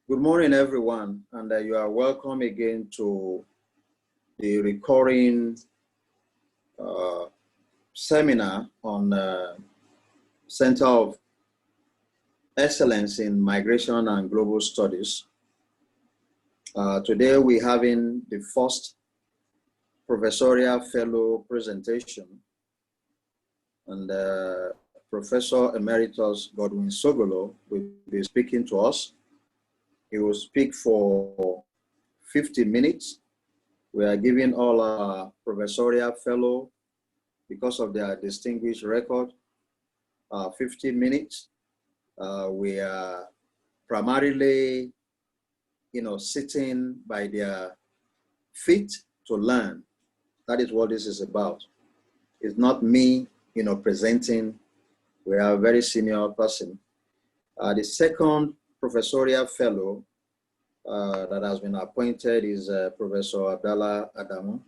Good morning, everyone, and you are welcome again to the recurring seminar on Center of Excellence in Migration and Global Studies. Today we're having the first professorial fellow presentation, and Professor Emeritus Godwin Sogolo will be speaking to us. He will speak for 50 minutes. We are giving all our professorial fellow, because of their distinguished record, 50 minutes. We are primarily, sitting by their feet to learn. That is what this is about. It's not me, presenting. We are a very senior person. The second professorial fellow that has been appointed is Professor Abdallah Adamu,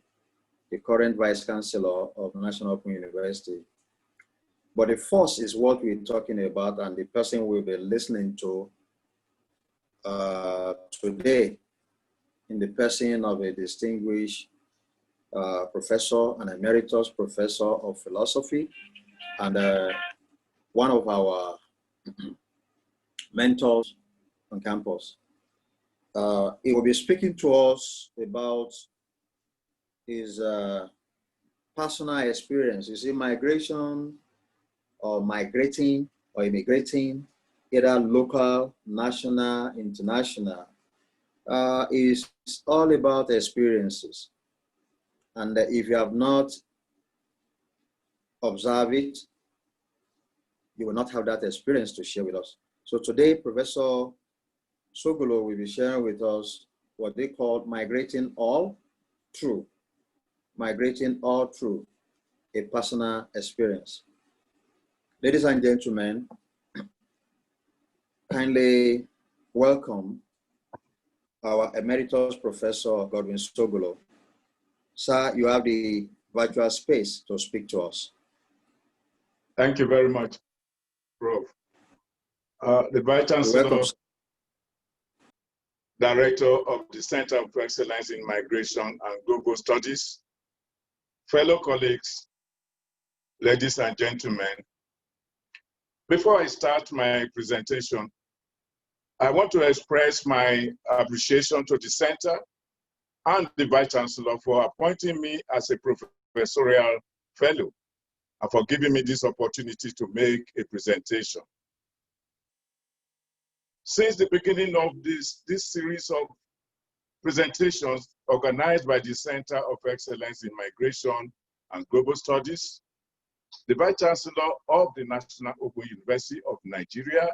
the current Vice Chancellor of the National Open University. But the first is what we're talking about, and the person we'll be listening to today in the person of a distinguished professor, an emeritus professor of philosophy, and one of our mentors on campus. He will be speaking to us about his personal experience. You see, migration or migrating or immigrating, either local, national, international, is all about experiences. And if you have not observed it, you will not have that experience to share with us. So today, Professor Sogolo will be sharing with us what they call migrating all through. Migrating all through a personal experience. Ladies and gentlemen, kindly welcome our Emeritus Professor Godwin Sogolo. Sir, you have the virtual space to speak to us. Thank you very much, Prof. The Vice Chancellor, Director of the Center of Excellence in Migration and Global Studies, fellow colleagues, ladies and gentlemen, before I start my presentation, I want to express my appreciation to the Center and the Vice Chancellor for appointing me as a professorial fellow and for giving me this opportunity to make a presentation. Since the beginning of this series of presentations organized by the Center of Excellence in Migration and Global Studies, the Vice Chancellor of the National Open University of Nigeria,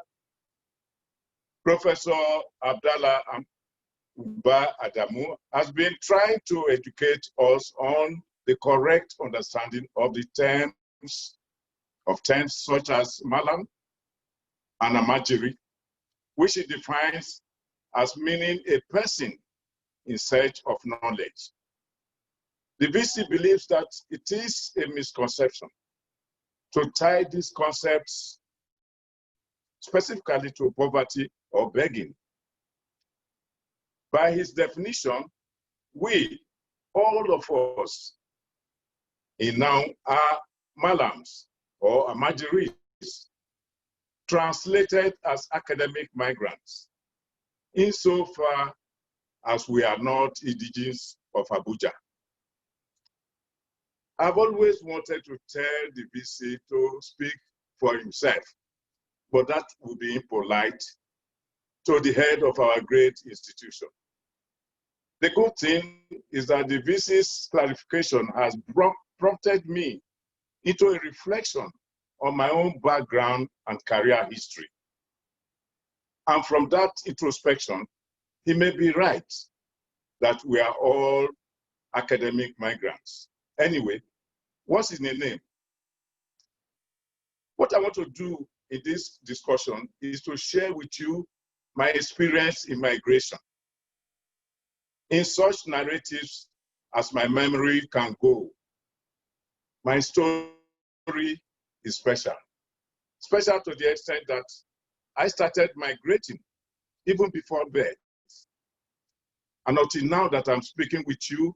Professor Abdallah Adamu, has been trying to educate us on the correct understanding of the terms such as Malam and Amajiri, which he defines as meaning a person in search of knowledge. The VC believes that it is a misconception to tie these concepts specifically to poverty or begging. By his definition, we, all of us, in NOUN are Malams or Amajiris, translated as academic migrants, insofar as we are not indigenous of Abuja. I've always wanted to tell the VC to speak for himself, but that would be impolite to the head of our great institution. The good thing is that the VC's clarification has prompted me into a reflection on my own background and career history. And from that introspection, he may be right that we are all academic migrants. Anyway, what's in a name? What I want to do in this discussion is to share with you my experience in migration, in such narratives as my memory can go. My story is special to the extent that I started migrating even before birth. And until now that I'm speaking with you,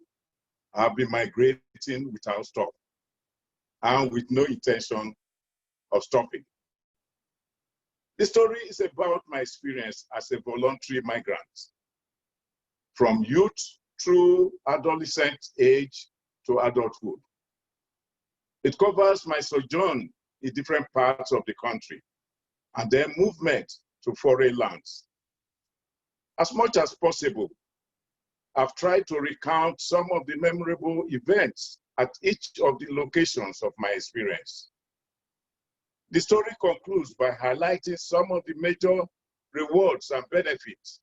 I've been migrating without stop and with no intention of stopping. The story is about my experience as a voluntary migrant from youth through adolescent age to adulthood. It covers my sojourn in different parts of the country and then movement to foreign lands. As much as possible, I've tried to recount some of the memorable events at each of the locations of my experience. The story concludes by highlighting some of the major rewards and benefits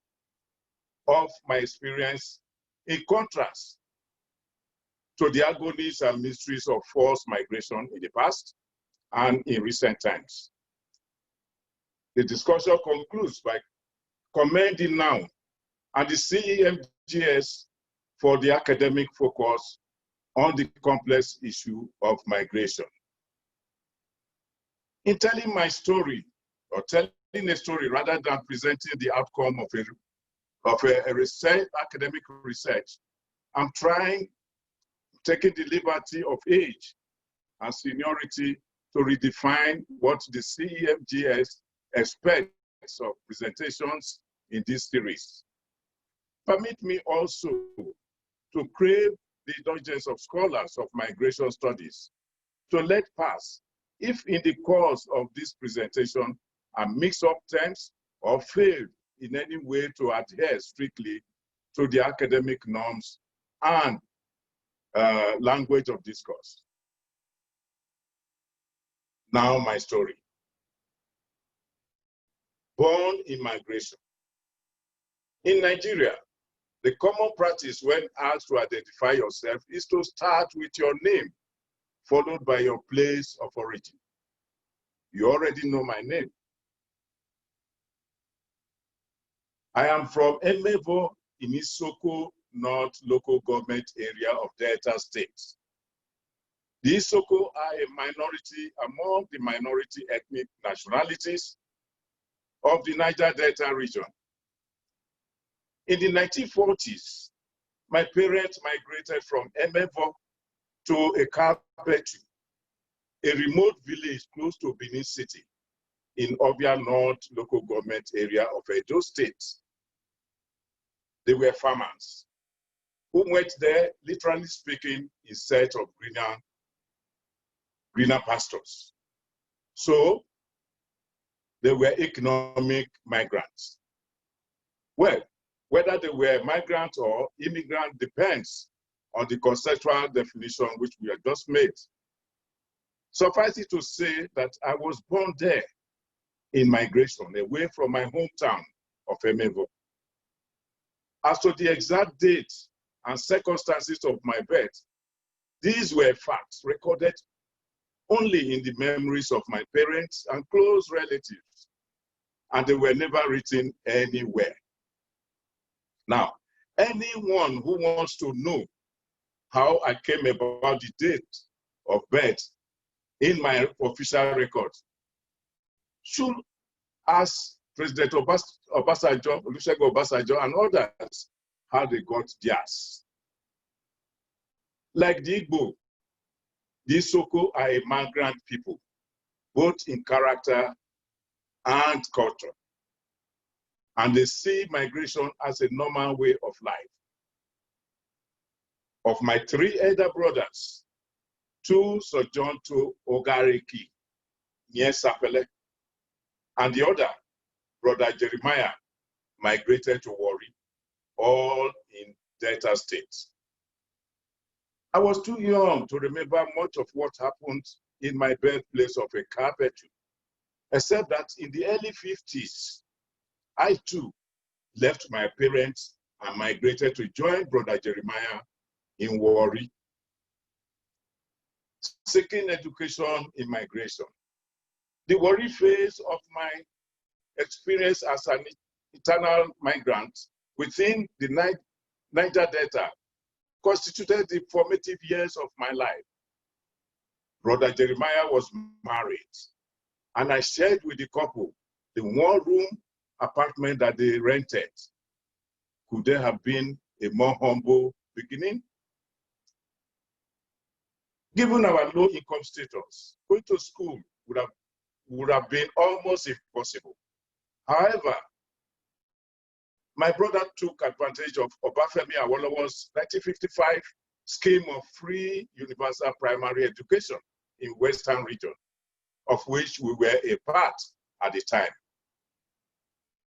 of my experience in contrast to the agonies and mysteries of forced migration in the past and in recent times. The discussion concludes by commending NOUN and the CEMGS for the academic focus on the complex issue of migration. In telling my story, or telling a story rather than presenting the outcome of a research, academic research, I'm taking the liberty of age and seniority to redefine what the CEMGS expects of presentations in this series. Permit me also to crave the indulgence of scholars of migration studies to let pass if in the course of this presentation I mix up terms or fail in any way to adhere strictly to the academic norms and language of discourse. Now my story. Born in migration. In Nigeria, the common practice when asked to identify yourself is to start with your name, followed by your place of origin. You already know my name. I am from Emevo in Isoko North local government area of Delta State. The Isoko are a minority among the minority ethnic nationalities of the Niger Delta region. In the 1940s, my parents migrated from Emevo to a Kapetu, a remote village close to Benin City in Obia North local government area of Edo State. They were farmers who went there, literally speaking, in search of greener pastures. So they were economic migrants. Well, whether they were migrant or immigrant depends on the conceptual definition which we have just made. Suffice it to say that I was born there in migration, away from my hometown of Emevo. As to the exact date and circumstances of my birth, these were facts recorded only in the memories of my parents and close relatives, and they were never written anywhere. Now, anyone who wants to know how I came about the date of birth in my official records should ask President Obasanjo, Olusegun Obasanjo, and others how they got theirs. Like the Igbo, the Isoko are a migrant people, both in character and culture. And they see migration as a normal way of life. Of my three elder brothers, two sojourned to Ogareki, near Sapele, and the other, Brother Jeremiah, migrated to Warri, all in Delta State. I was too young to remember much of what happened in my birthplace of a Kapetu, except that in the early 50s, I too left my parents and migrated to join Brother Jeremiah in Warri, seeking education in migration. The Warri phase of my experience as an eternal migrant within the Niger Delta constituted the formative years of my life. Brother Jeremiah was married, and I shared with the couple the one room apartment that they rented. Could there have been a more humble beginning? Given our low income status, going to school would have been almost impossible. However, my brother took advantage of Obafemi Awolowo's 1955 scheme of free universal primary education in Western region, of which we were a part at the time.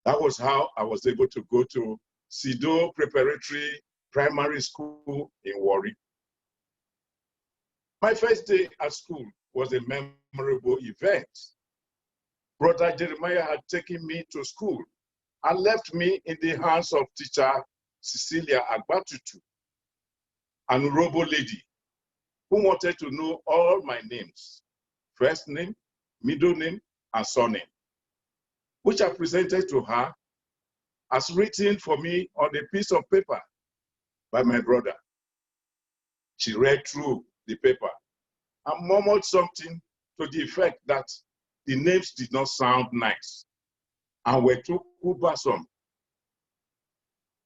That was how I was able to go to Sido Preparatory Primary School in Warri. My first day at school was a memorable event. Brother Jeremiah had taken me to school and left me in the hands of teacher Cecilia Agbatutu, an Urobo lady who wanted to know all my names, first name, middle name, and surname, which I presented to her as written for me on a piece of paper by my brother. She read through the paper and murmured something to the effect that the names did not sound nice and were too cumbersome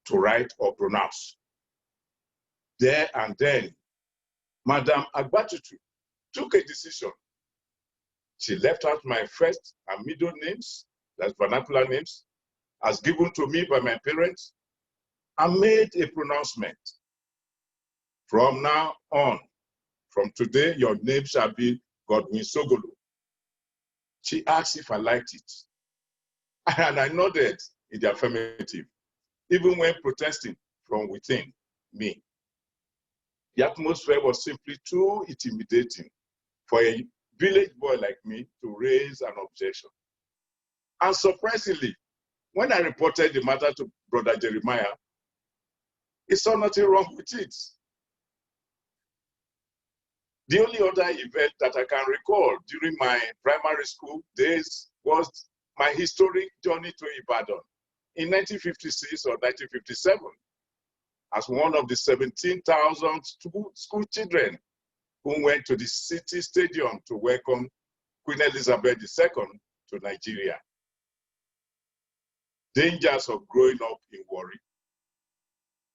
to write or pronounce. There and then, Madam Agbatutu took a decision. She left out my first and middle names, that's vernacular names, as given to me by my parents, and made a pronouncement. From now on, from today, your name shall be Godwin Sogolo. She asked if I liked it. And I nodded in the affirmative, even when protesting from within me. The atmosphere was simply too intimidating for a village boy like me to raise an objection. And surprisingly, when I reported the matter to Brother Jeremiah, he saw nothing wrong with it. The only other event that I can recall during my primary school days was my historic journey to Ibadan in 1956 or 1957 as one of the 17,000 school children who went to the city stadium to welcome Queen Elizabeth II to Nigeria. Dangers of growing up in Warri.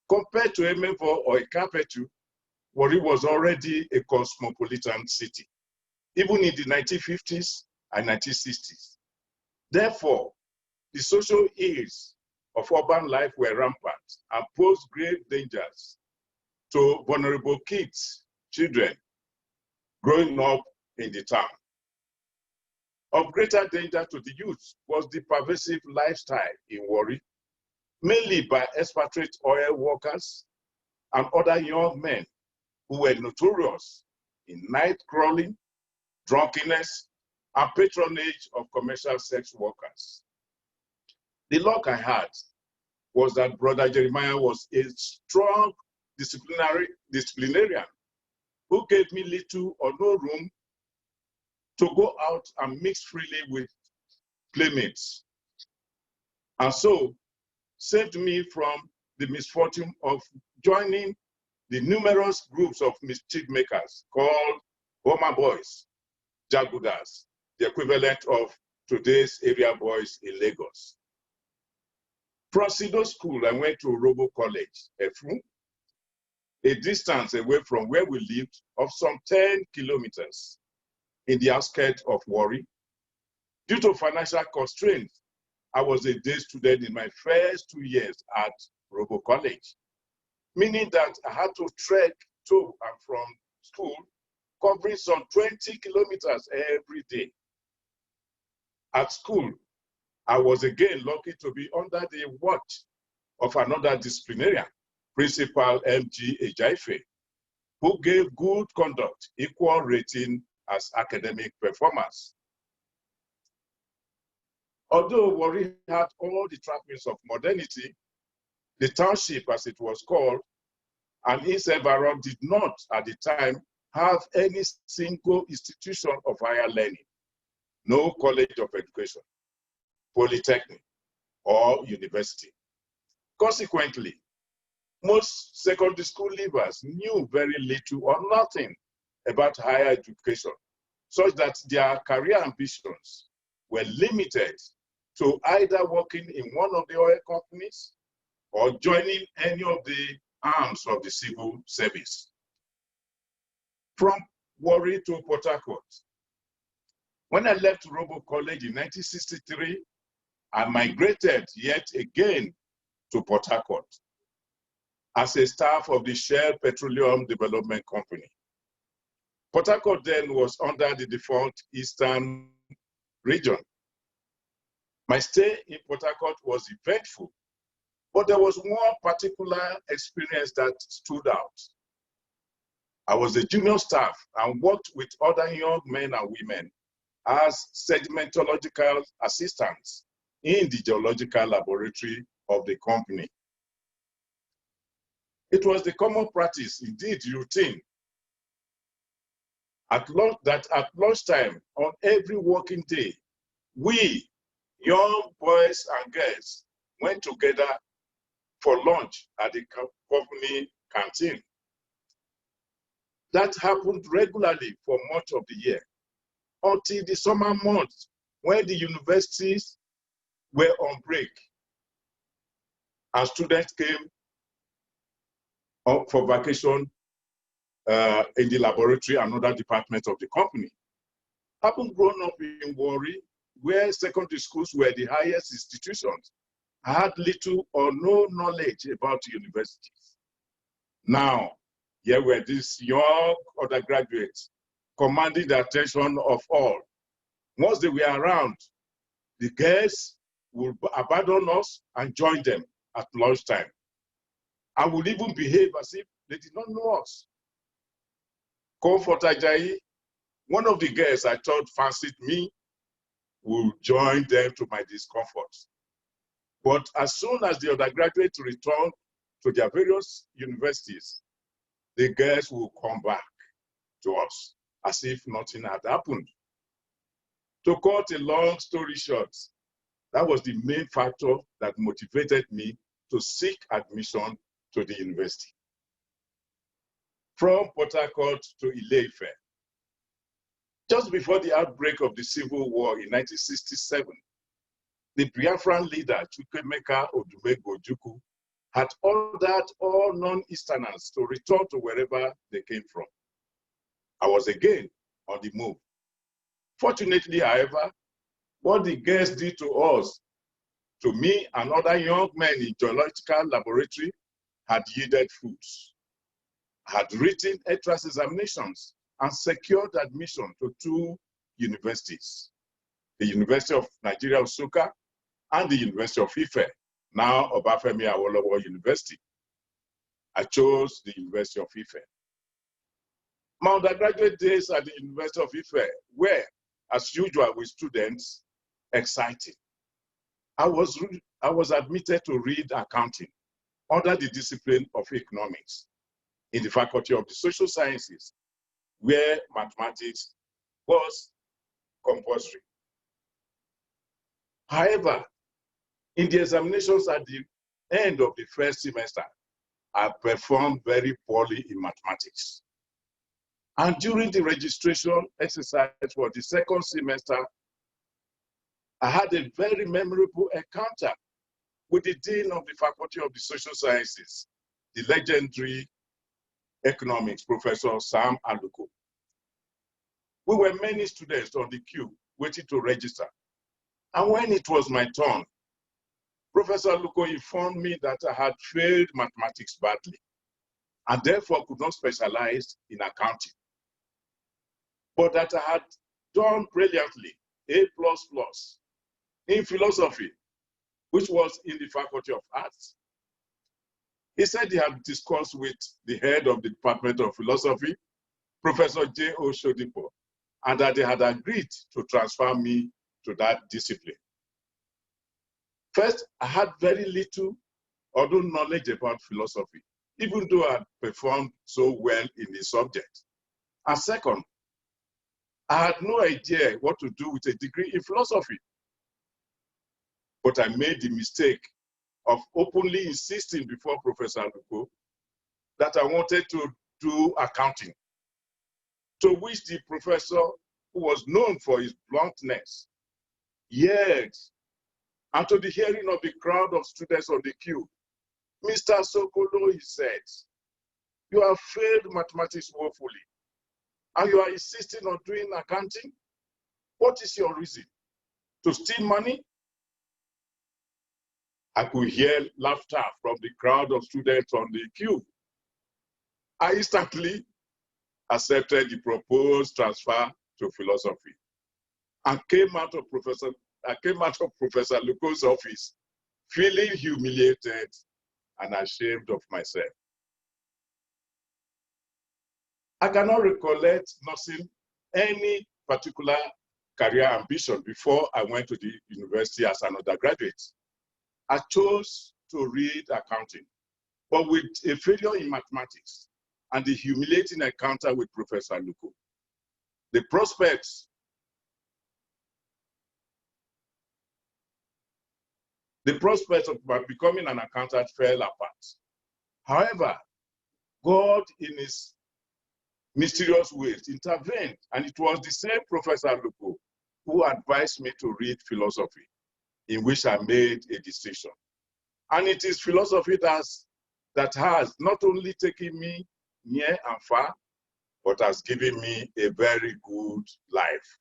Compared to Emevo or Ikapetu, Warri was already a cosmopolitan city, even in the 1950s and 1960s. Therefore, the social ills of urban life were rampant and posed grave dangers to vulnerable kids, children, growing up in the town. Of greater danger to the youth was the pervasive lifestyle in Warri, mainly by expatriate oil workers and other young men who were notorious in night crawling, drunkenness, and patronage of commercial sex workers. The luck I had was that Brother Jeremiah was a strong disciplinarian who gave me little or no room to go out and mix freely with playmates, and so saved me from the misfortune of joining the numerous groups of mischief makers called Boma Boys, Jagudas, the equivalent of today's area boys in Lagos. From Sido School, I went to Robo College, Efru, a distance away from where we lived of some 10 kilometers in the outskirts of Warri. Due to financial constraints, I was a day student in my first 2 years at Robo College, meaning that I had to trek to and from school, covering some 20 kilometers every day. At school, I was again lucky to be under the watch of another disciplinarian, Principal M.G. Ejaife, who gave good conduct equal rating as academic performance. Although Warri had all the trappings of modernity, the township, as it was called, and its environment did not, at the time, have any single institution of higher learning, no college of education, polytechnic, or university. Consequently, most secondary school leavers knew very little or nothing about higher education, such that their career ambitions were limited to either working in one of the oil companies or joining any of the arms of the civil service. From Warri to Port Harcourt. When I left Robo College in 1963, I migrated yet again to Port Harcourt as a staff of the Shell Petroleum Development Company. Port Harcourt then was under the defunct Eastern region. My stay in Port Harcourt was eventful, but there was one particular experience that stood out. I was a junior staff and worked with other young men and women as sedimentological assistants in the geological laboratory of the company. It was the common practice, indeed routine, at lunchtime on every working day, we, young boys and girls, went together for lunch at the company canteen. That happened regularly for much of the year, until the summer months when the universities were on break and students came up for vacation in the laboratory and other departments of the company. Having grown up in Warri, where secondary schools were the highest institutions, I had little or no knowledge about universities. Now, here were these young undergraduates commanding the attention of all. Once they were around, the girls would abandon us and join them at lunchtime. I would even behave as if they did not know us. Comfort Ajayi, one of the girls I thought fancied me, would join them to my discomfort. But as soon as the undergraduates returned to their various universities, the girls will come back to us as if nothing had happened. To cut a long story short, that was the main factor that motivated me to seek admission to the university. From Port Harcourt to Ile-Ife. Just before the outbreak of the Civil War in 1967, the Biafran leader, Chukwemeka Odumegwu Ojukwu, had ordered all non-Easterners to return to wherever they came from. I was again on the move. Fortunately, however, what the girls did to us, to me and other young men in geological laboratory, had yielded fruits. I had written entrance examinations and secured admission to 2 universities, the University of Nigeria, Nsukka, and the University of Ife, now Obafemi Awolowo University. I chose the University of Ife. My undergraduate days at the University of Ife were, as usual with students, exciting. I was admitted to read accounting under the discipline of economics in the Faculty of the Social Sciences, where mathematics was compulsory. However, in the examinations at the end of the first semester, I performed very poorly in mathematics. And during the registration exercise for the second semester, I had a very memorable encounter with the Dean of the Faculty of the Social Sciences, the legendary economics, Professor Sam Aluko. We were many students on the queue waiting to register. And when it was my turn, Professor Aluko informed me that I had failed mathematics badly and therefore could not specialize in accounting, but that I had done brilliantly, A++, in philosophy, which was in the Faculty of Arts. He said he had discussed with the head of the Department of Philosophy, Professor J.O. Shodipo, and that they had agreed to transfer me to that discipline. First, I had very little or no knowledge about philosophy, even though I had performed so well in the subject. And second, I had no idea what to do with a degree in philosophy. But I made the mistake of openly insisting before Professor Aluko that I wanted to do accounting, to which the professor, who was known for his bluntness, yelled And to the hearing of the crowd of students on the queue, Mr. Sogolo, he said, you have failed mathematics woefully, and you are insisting on doing accounting? What is your reason? To steal money? I could hear laughter from the crowd of students on the queue. I instantly accepted the proposed transfer to philosophy and came out of Professor Luko's office feeling humiliated and ashamed of myself. I cannot recollect nursing any particular career ambition before I went to the university as an undergraduate. I chose to read accounting, but with a failure in mathematics and the humiliating encounter with Professor Luko, the prospects of becoming an accountant fell apart. However, God, in his mysterious ways, intervened, and it was the same Professor Luko who advised me to read philosophy, in which I made a decision. And it is philosophy that has not only taken me near and far, but has given me a very good life.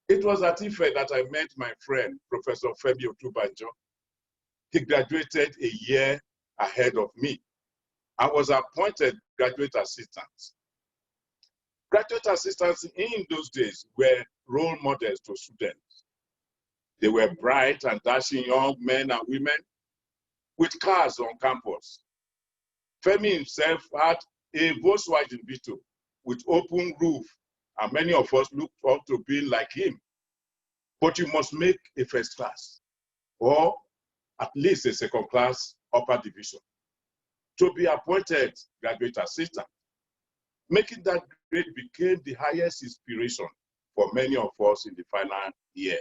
It was at Ife that I met my friend, Professor Femi Otubanjo. He graduated a year ahead of me. I was appointed graduate assistant. Graduate assistants in those days were role models to students. They were bright and dashing young men and women with cars on campus. Femi himself had a Volkswagen Beetle with open roof, and many of us looked up to being like him. But you must make a first class, or at least a second class upper division, to be appointed graduate assistant. Making that grade became the highest inspiration for many of us in the final year.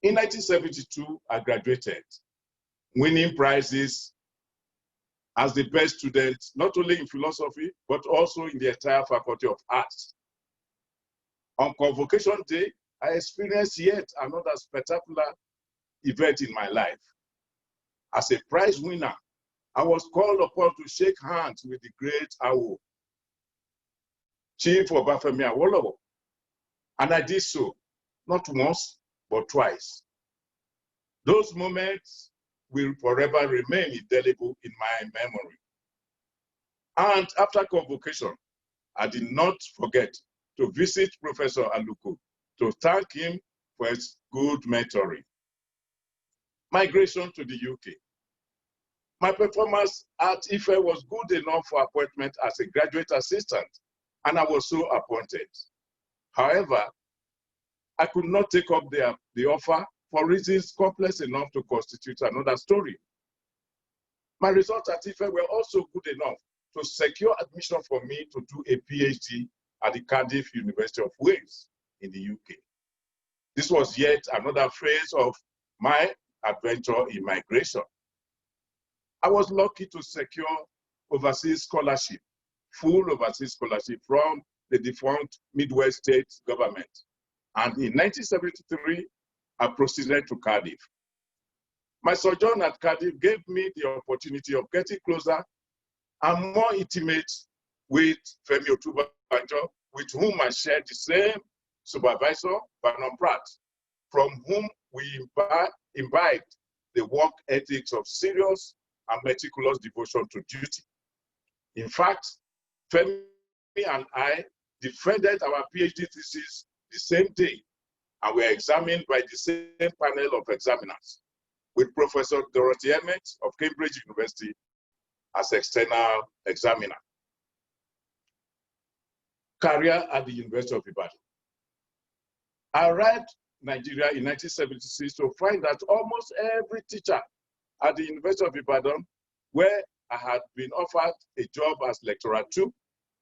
In 1972, I graduated, winning prizes as the best student, not only in philosophy, but also in the entire Faculty of Arts. On convocation day, I experienced yet another spectacular event in my life. As a prize winner, I was called upon to shake hands with the great Awo, Chief Obafemi Awolowo, and I did so, not once, but twice. Those moments will forever remain indelible in my memory. And after convocation, I did not forget to visit Professor Aluko to thank him for his good mentoring. Migration to the UK. My performance at Ife was good enough for appointment as a graduate assistant, and I was so appointed. However, I could not take up the offer for reasons complex enough to constitute another story. My results at Ife were also good enough to secure admission for me to do a PhD at the Cardiff University of Wales in the UK. This was yet another phase of my adventure in migration. I was lucky to secure overseas scholarship, full overseas scholarship from the defunct Midwest State government. And in 1973, I proceeded to Cardiff. My sojourn at Cardiff gave me the opportunity of getting closer and more intimate with Femi Otubanjo, with whom I shared the same supervisor, Vernon Pratt, from whom we imbibed the work ethics of serious and meticulous devotion to duty. In fact, Femi and I defended our PhD thesis the same day, and were examined by the same panel of examiners, with Professor Dorothy Emmett of Cambridge University as external examiner. Career at the University of Ibadan. I arrived in Nigeria in 1976 to find that almost every teacher at the University of Ibadan, where I had been offered a job as lecturer too,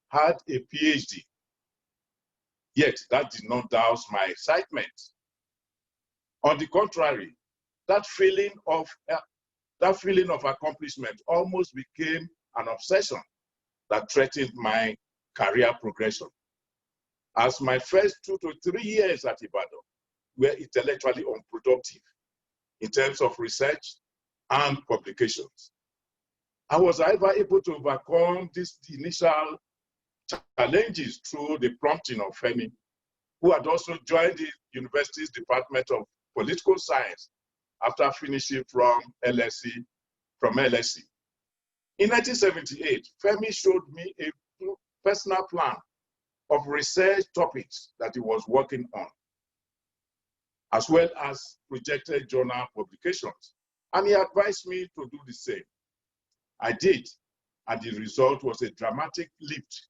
had a PhD. Yet that did not douse my excitement. On the contrary, that feeling of accomplishment almost became an obsession that threatened my career progression. As my first 2 to 3 years at Ibadan were intellectually unproductive in terms of research and publications. I was, however, able to overcome these initial challenges through the prompting of Femi, who had also joined the university's Department of Political Science after finishing from LSE. In 1978, Femi showed me a personal plan of research topics that he was working on, as well as projected journal publications, and he advised me to do the same. I did, and the result was a dramatic lift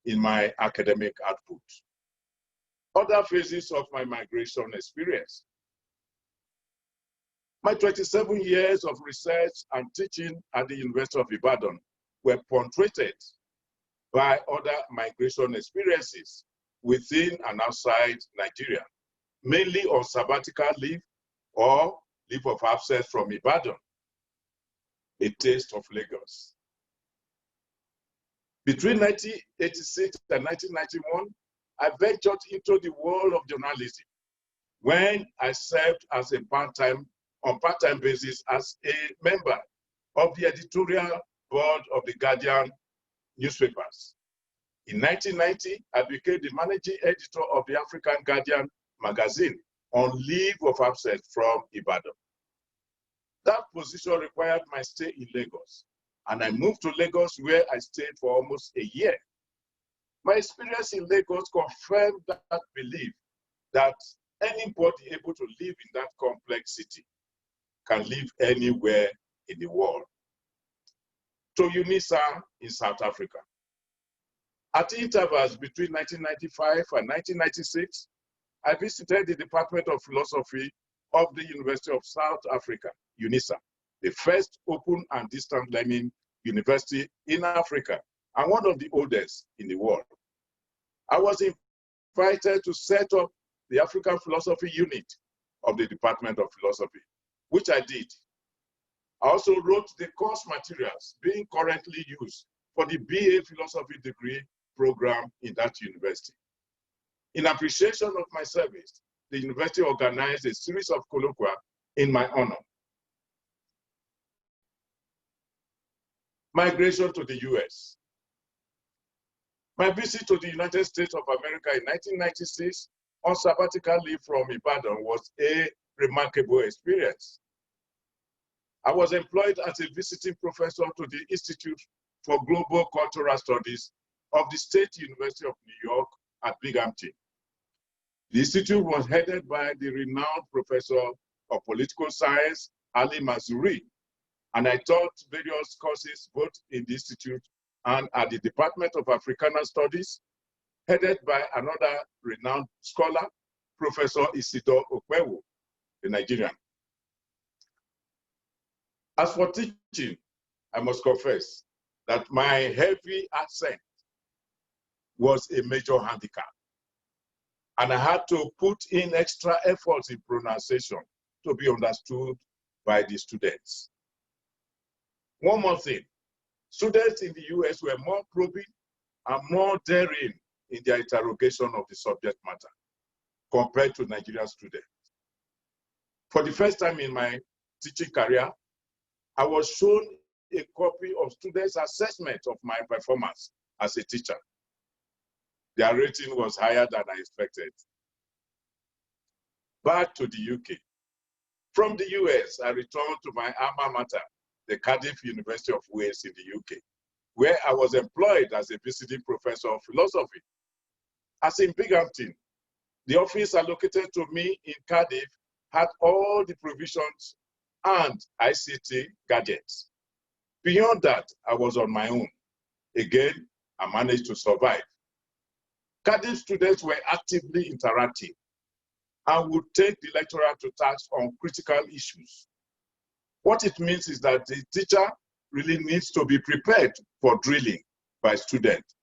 in my academic output. Other phases of my migration experience. My 27 years of research and teaching at the University of Ibadan were punctuated by other migration experiences within and outside Nigeria, mainly on sabbatical leave or leave of absence from Ibadan, a taste of Lagos. Between 1986 and 1991, I ventured into the world of journalism when I served as a part-time basis as a member of the editorial board of the Guardian newspapers. In 1990, I became the managing editor of the African Guardian magazine on leave of absence from Ibadan. That position required my stay in Lagos, and I moved to Lagos, where I stayed for almost a year. My experience in Lagos confirmed that belief that anybody able to live in that complex city can live anywhere in the world. To UNISA in South Africa. At intervals between 1995 and 1996, I visited the Department of Philosophy of the University of South Africa, UNISA, the first open and distant learning university in Africa and one of the oldest in the world. I was invited to set up the African Philosophy Unit of the Department of Philosophy, which I did. I also wrote the course materials being currently used for the BA Philosophy degree program in that university. In appreciation of my service, the university organized a series of colloquia in my honor. Migration to the US. My visit to the United States of America in 1996 on sabbatical leave from Ibadan was a remarkable experience. I was employed as a visiting professor to the Institute for Global Cultural Studies of the State University of New York at Binghamton. The institute was headed by the renowned professor of political science, Ali Mazrui, and I taught various courses both in the institute and at the Department of Africana Studies, headed by another renowned scholar, Professor Isidore Okwewo, the Nigerian. As for teaching, I must confess that my heavy accent was a major handicap, and I had to put in extra efforts in pronunciation to be understood by the students. One more thing, students in the US were more probing and more daring in their interrogation of the subject matter compared to Nigerian students. For the first time in my teaching career, I was shown a copy of students' assessment of my performance as a teacher. Their rating was higher than I expected. Back to the UK. From the US, I returned to my alma mater, the Cardiff University of Wales in the UK, where I was employed as a visiting professor of philosophy. As in Binghamton, the office allocated to me in Cardiff had all the provisions and ICT gadgets. Beyond that, I was on my own. Again, I managed to survive. Cardiff students were actively interactive and would take the lecturer to task on critical issues. What it means is that the teacher really needs to be prepared for drilling by students,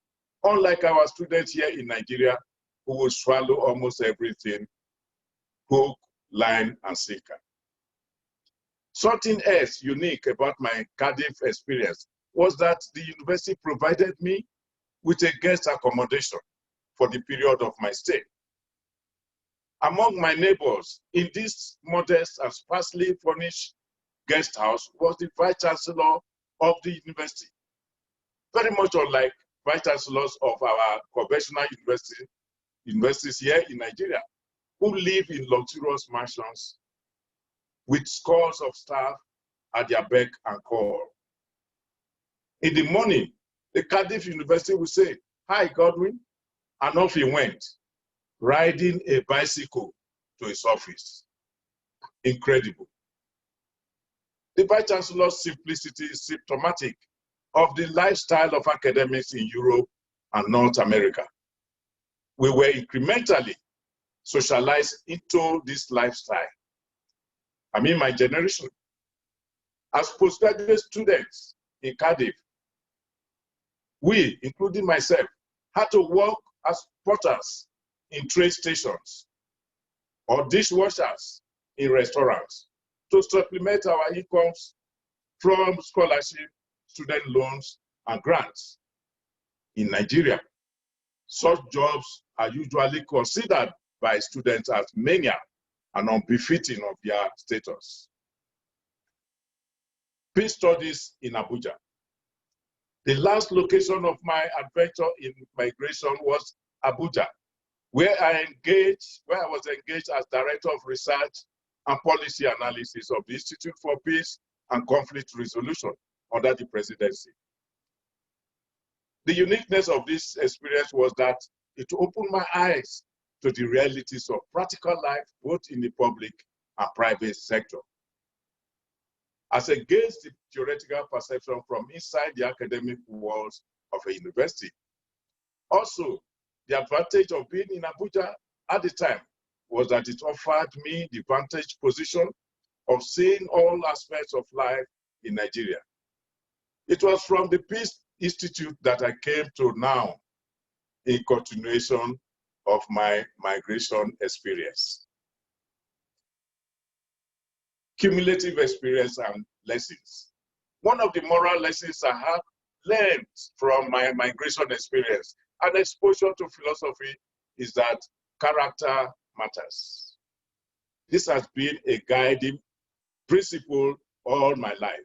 unlike our students here in Nigeria who will swallow almost everything, hook, line, and sinker. Something else unique about my Cardiff experience was that the university provided me with a guest accommodation for the period of my stay. Among my neighbors in this modest and sparsely furnished guest house was the Vice Chancellor of the university. Very much unlike Vice Chancellors of our conventional universities here in Nigeria, who live in luxurious mansions with scores of staff at their beck and call. In the morning, the Cardiff University will say, "Hi, Godwin," and off he went, riding a bicycle to his office. Incredible. The Vice Chancellor's simplicity is symptomatic of the lifestyle of academics in Europe and North America. We were incrementally socialized into this lifestyle. I mean, my generation. As postgraduate students in Cardiff, we, including myself, had to work as porters in train stations or dishwashers in restaurants to supplement our incomes from scholarship, student loans, and grants. In Nigeria, such jobs are usually considered by students as menial and unbefitting of their status. Peace studies in Abuja. The last location of my adventure in migration was Abuja, where I was engaged as Director of Research and Policy Analysis of the Institute for Peace and Conflict Resolution under the presidency. The uniqueness of this experience was that it opened my eyes to the realities of practical life, both in the public and private sector. As against the theoretical perception from inside the academic walls of a university. Also, the advantage of being in Abuja at the time was that it offered me the vantage position of seeing all aspects of life in Nigeria. It was from the Peace Institute that I came to NOUN in continuation of my migration experience. Cumulative experience and lessons. One of the moral lessons I have learned from my migration experience and exposure to philosophy is that character matters. This has been a guiding principle all my life.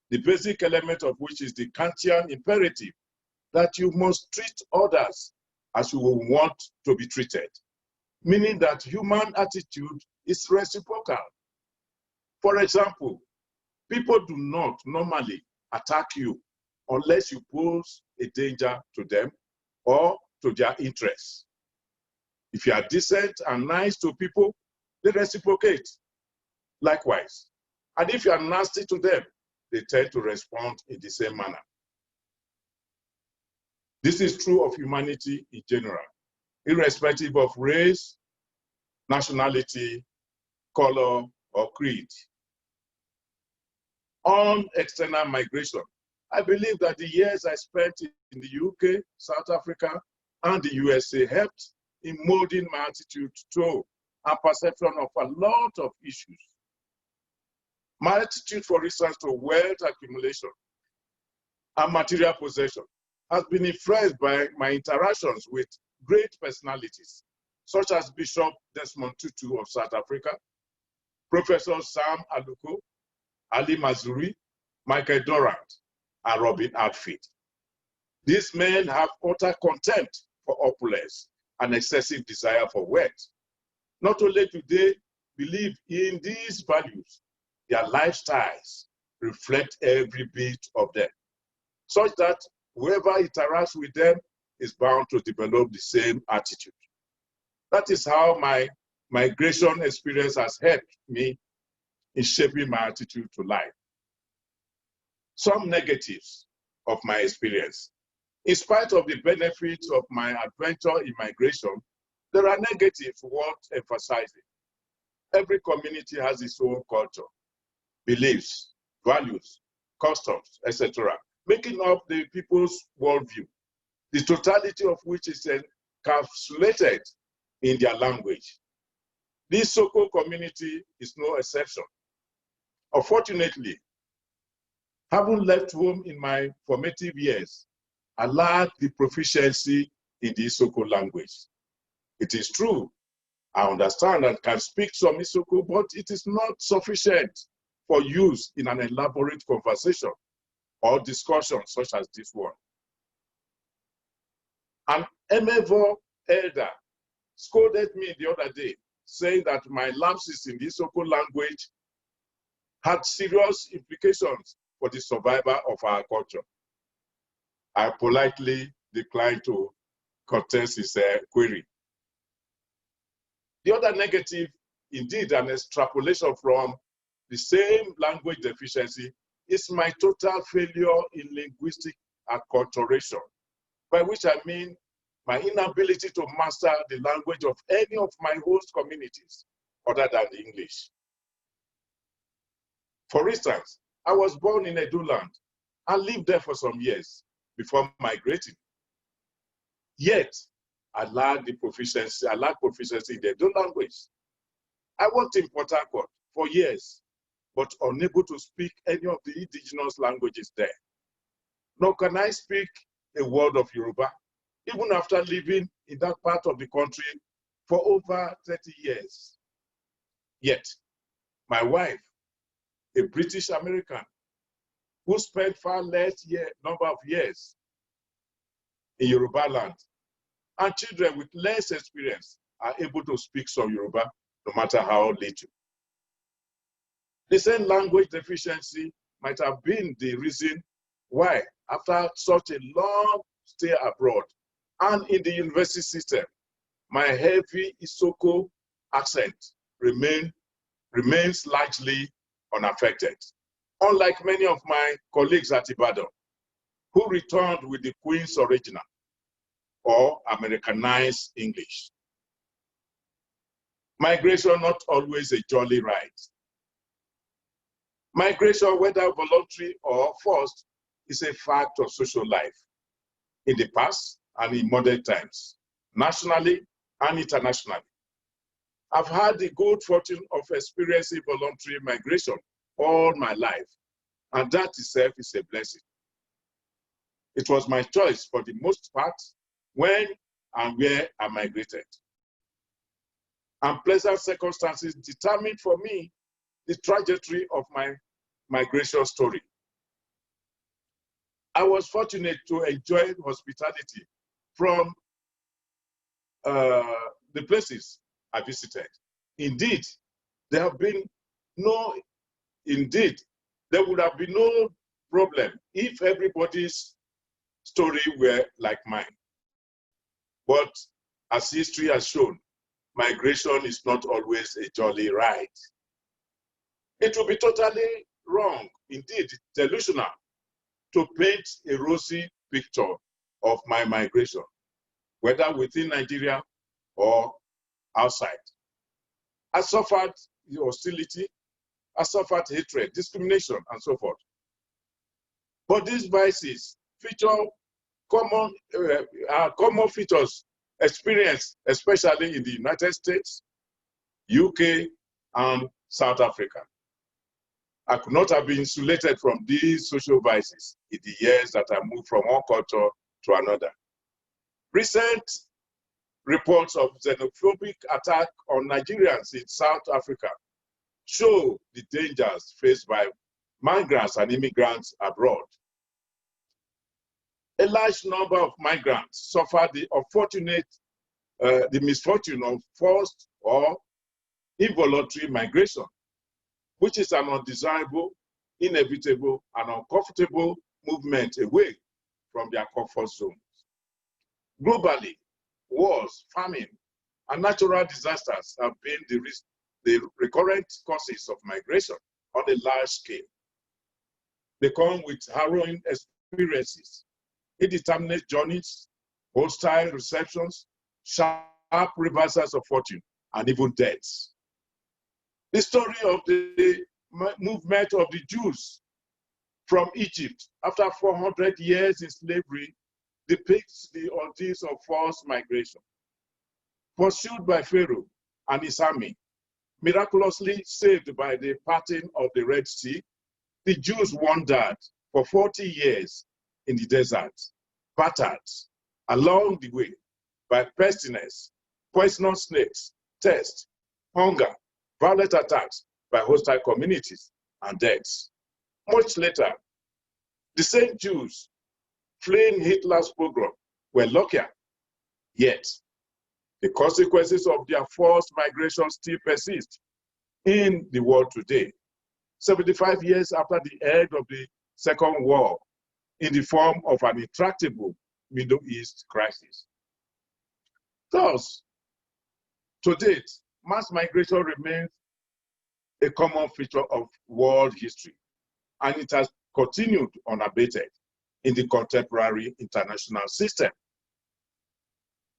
The basic element of which is the Kantian imperative that you must treat others as you will want to be treated, meaning that human attitude is reciprocal. For example, people do not normally attack you unless you pose a danger to them or to their interests. If you are decent and nice to people, they reciprocate. Likewise, and if you are nasty to them, they tend to respond in the same manner. This is true of humanity in general, irrespective of race, nationality, color, or creed. On external migration, I believe that the years I spent in the UK, South Africa, and the USA helped in molding my attitude to and perception of a lot of issues. My attitude, for instance, to wealth accumulation and material possession has been influenced by my interactions with great personalities, such as Bishop Desmond Tutu of South Africa, Professor Sam Aluko, Ali Mazrui, Michael Durant, and Robin Outfit. These men have utter contempt for opulence and excessive desire for wealth. Not only do they believe in these values, their lifestyles reflect every bit of them, such that whoever interacts with them is bound to develop the same attitude. That is how my migration experience has helped me in shaping my attitude to life. Some negatives of my experience. In spite of the benefits of my adventure in migration, there are negatives worth emphasizing. Every community has its own culture, beliefs, values, customs, etc., making up the people's worldview, the totality of which is encapsulated in their language. This Sogolo community is no exception. Unfortunately, having left home in my formative years, I lacked the proficiency in the Sogolo language. It is true I understand and can speak some Isoko, but it is not sufficient for use in an elaborate conversation or discussion such as this one. An Emevo elder scolded me the other day, saying that my lapses in the Isoko language had serious implications for the survival of our culture. I politely declined to contest his query. The other negative, indeed an extrapolation from the same language deficiency, is my total failure in linguistic acculturation, by which I mean my inability to master the language of any of my host communities other than the English. For instance, I was born in Edo land and lived there for some years before migrating. Yet, I lacked proficiency in the Edo language. I worked in Port Harcourt for years, but unable to speak any of the indigenous languages there. Nor can I speak a word of Yoruba, even after living in that part of the country for over 30 years. Yet, my wife, a British American, who spent far less number of years in Yoruba land, and children with less experience are able to speak some Yoruba, no matter how little. The same language deficiency might have been the reason why, after such a long stay abroad and in the university system, my heavy Isoko accent remains largely unaffected. Unlike many of my colleagues at Ibadan, who returned with the Queen's original or Americanized English. Migration not always a jolly ride. Migration, whether voluntary or forced, is a fact of social life in the past and in modern times, nationally and internationally. I've had the good fortune of experiencing voluntary migration all my life, and that itself is a blessing. It was my choice for the most part when and where I migrated. Unpleasant circumstances determined for me the trajectory of my migration story. I was fortunate to enjoy hospitality from the places I visited. Indeed, there would have been no problem if everybody's story were like mine. But as history has shown, migration is not always a jolly ride. It would be totally wrong, indeed delusional, to paint a rosy picture of my migration, whether within Nigeria or outside. I suffered hostility, I suffered hatred, discrimination, and so forth. But these vices feature common features experienced, especially in the United States, UK, and South Africa. I could not have been insulated from these social vices in the years that I moved from one culture to another. Recent reports of xenophobic attack on Nigerians in South Africa show the dangers faced by migrants and immigrants abroad. A large number of migrants suffer the misfortune of forced or involuntary migration, which is an undesirable, inevitable, and uncomfortable movement away from their comfort zones. Globally, wars, famine, and natural disasters have been the recurrent causes of migration on a large scale. They come with harrowing experiences, indeterminate journeys, hostile receptions, sharp reversals of fortune, and even deaths. The story of the movement of the Jews from Egypt after 400 years in slavery depicts the ordeals of forced migration. Pursued by Pharaoh and his army, miraculously saved by the parting of the Red Sea, the Jews wandered for 40 years in the desert, battered along the way by pestilence, poisonous snakes, thirst, hunger, violent attacks by hostile communities, and deaths. Much later, the same Jews fleeing Hitler's pogrom were luckier. Yet, the consequences of their forced migration still persist in the world today, 75 years after the end of the Second War, in the form of an intractable Middle East crisis. Thus, to date, mass migration remains a common feature of world history, and it has continued unabated in the contemporary international system.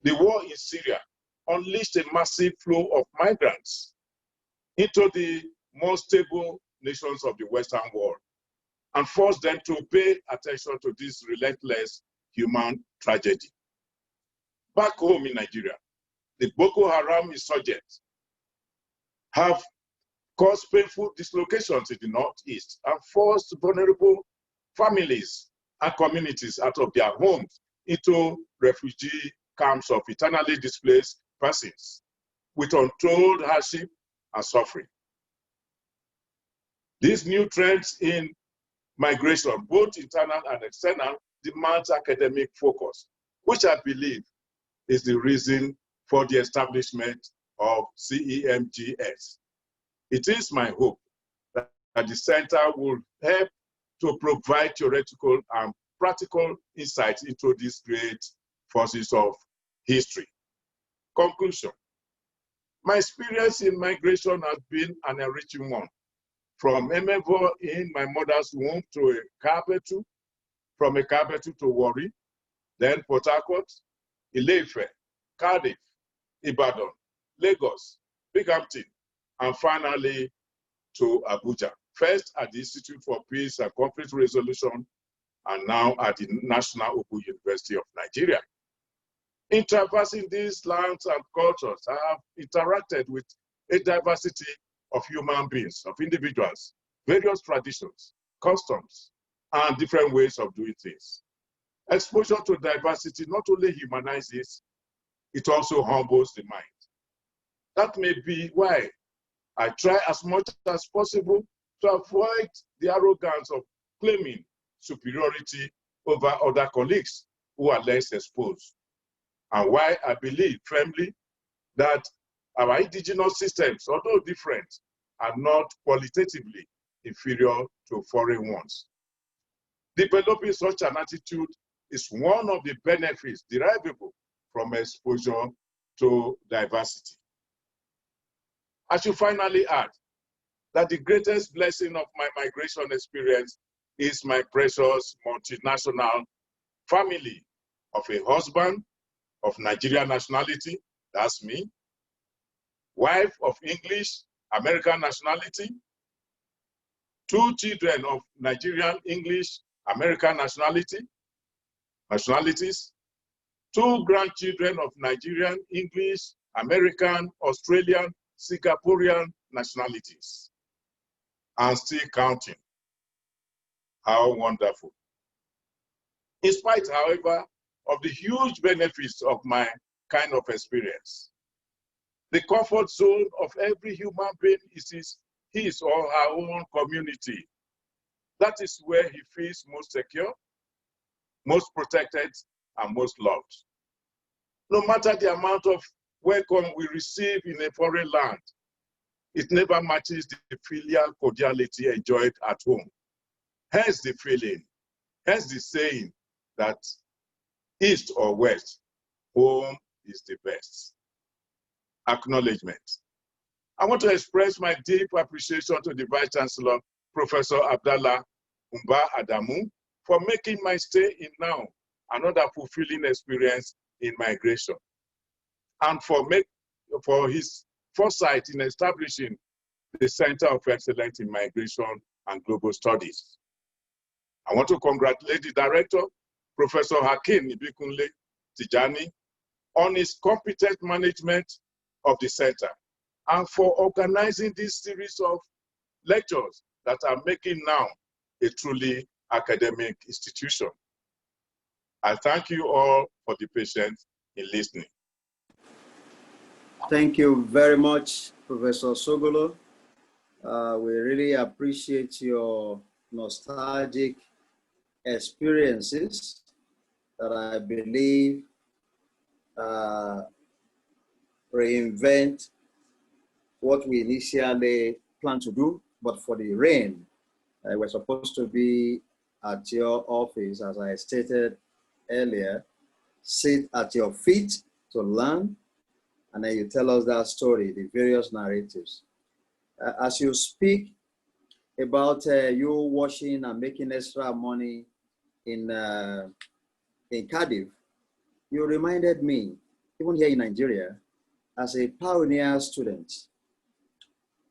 The war in Syria unleashed a massive flow of migrants into the more stable nations of the Western world and forced them to pay attention to this relentless human tragedy. Back home in Nigeria, the Boko Haram insurgents have caused painful dislocations in the Northeast and forced vulnerable families and communities out of their homes into refugee camps of internally displaced persons with untold hardship and suffering. These new trends in migration, both internal and external, demands academic focus, which I believe is the reason for the establishment of CEMGS. It is my hope that the center will help to provide theoretical and practical insights into these great forces of history. Conclusion. My experience in migration has been an enriching one. From Emevo in my mother's womb to a Kabetu, from a Kabetu to Warri, then Port Harcourt, Ile-Ife, Cardiff, Ibadan, Lagos, Binghamton, and finally to Abuja. First at the Institute for Peace and Conflict Resolution, and now at the National Open University of Nigeria. In traversing these lands and cultures, I have interacted with a diversity of human beings, of individuals, various traditions, customs, and different ways of doing things. Exposure to diversity not only humanizes, it also humbles the mind. That may be why I try as much as possible to avoid the arrogance of claiming superiority over other colleagues who are less exposed, and why I believe firmly that our indigenous systems, although different, are not qualitatively inferior to foreign ones. Developing such an attitude is one of the benefits derivable from exposure to diversity. I should finally add that the greatest blessing of my migration experience is my precious multinational family of a husband of Nigerian nationality, that's me, wife of English, American nationality, 2 children of Nigerian, English, American nationalities, 2 grandchildren of Nigerian, English, American, Australian, Singaporean nationalities, and still counting. How wonderful. In spite, however, of the huge benefits of my kind of experience, the comfort zone of every human being is his or her own community. That is where he feels most secure, most protected, and most loved. No matter the amount of welcome we receive in a foreign land, it never matches the filial cordiality enjoyed at home. Hence the feeling, hence the saying that east or west, home is the best. Acknowledgement. I want to express my deep appreciation to the Vice Chancellor, Professor Abdallah Umba Adamu, for making my stay in NOUN another fulfilling experience in migration, and for his foresight in establishing the Center of Excellence in Migration and Global Studies. I want to congratulate the Director, Professor Hakeem Ibikunle Tijani, on his competent management of the center and for organizing this series of lectures that are making NOUN a truly academic institution. I thank you all for the patience in listening. Thank you very much, Professor Sogolo. We really appreciate your nostalgic experiences that I believe reinvent what we initially planned to do, but for the rain. We're supposed to be at your office, as I stated earlier, sit at your feet to learn, and then you tell us that story, the various narratives. As you speak about you washing and making extra money in Cardiff, you reminded me, even here in Nigeria, as a pioneer student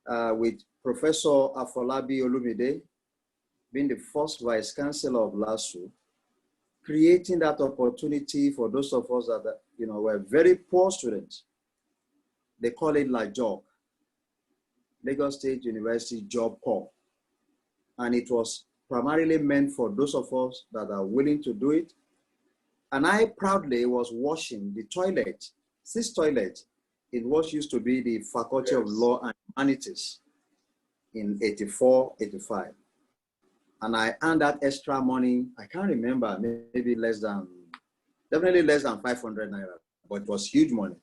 with Professor Afolabi Olumide being the first vice chancellor of LASU, creating that opportunity for those of us that were very poor students. They call it LAJOC, Lagos State University Job Corps. And it was primarily meant for those of us that are willing to do it. And I proudly was washing the toilet, this toilet, in what used to be the Faculty of Law and Humanities in 84, 85. And I earned that extra money, I can't remember, maybe definitely less than 500 naira, but it was huge money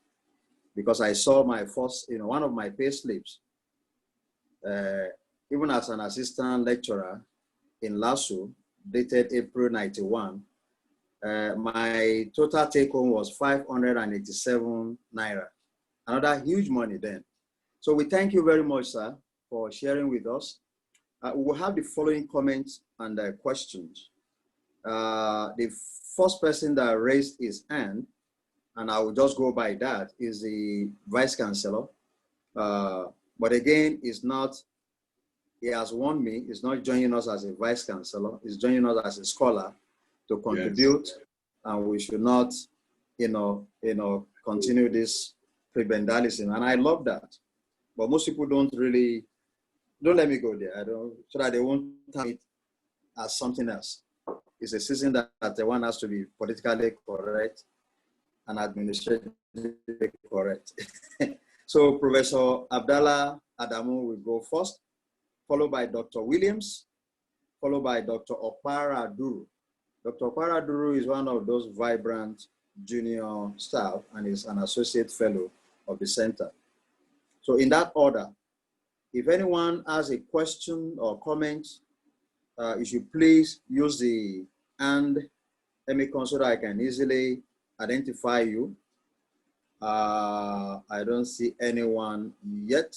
because I saw my first, one of my pay slips, even as an assistant lecturer in LASU, dated April 91, my total take home was 587 naira, another huge money then. So we thank you very much, sir, for sharing with us. We will have the following comments and questions. The first person that raised his hand, and I will just go by that, is the Vice Chancellor. But again, he has warned me, he's not joining us as a Vice Chancellor, he's joining us as a scholar to contribute, yes. And we should not, continue this prebendalism. And I love that. But most people don't let me go there. So that they won't turn it as something else. It's a season that the one has to be politically correct and administratively correct. So Professor Abdallah Adamu will go first, followed by Dr. Williams, followed by Dr. Okpara Duru. Dr. Okpara Duru is one of those vibrant junior staff and is an associate fellow of the center. So in that order, if anyone has a question or comment, you should please use the hand icon so that I can easily identify you. I don't see anyone yet,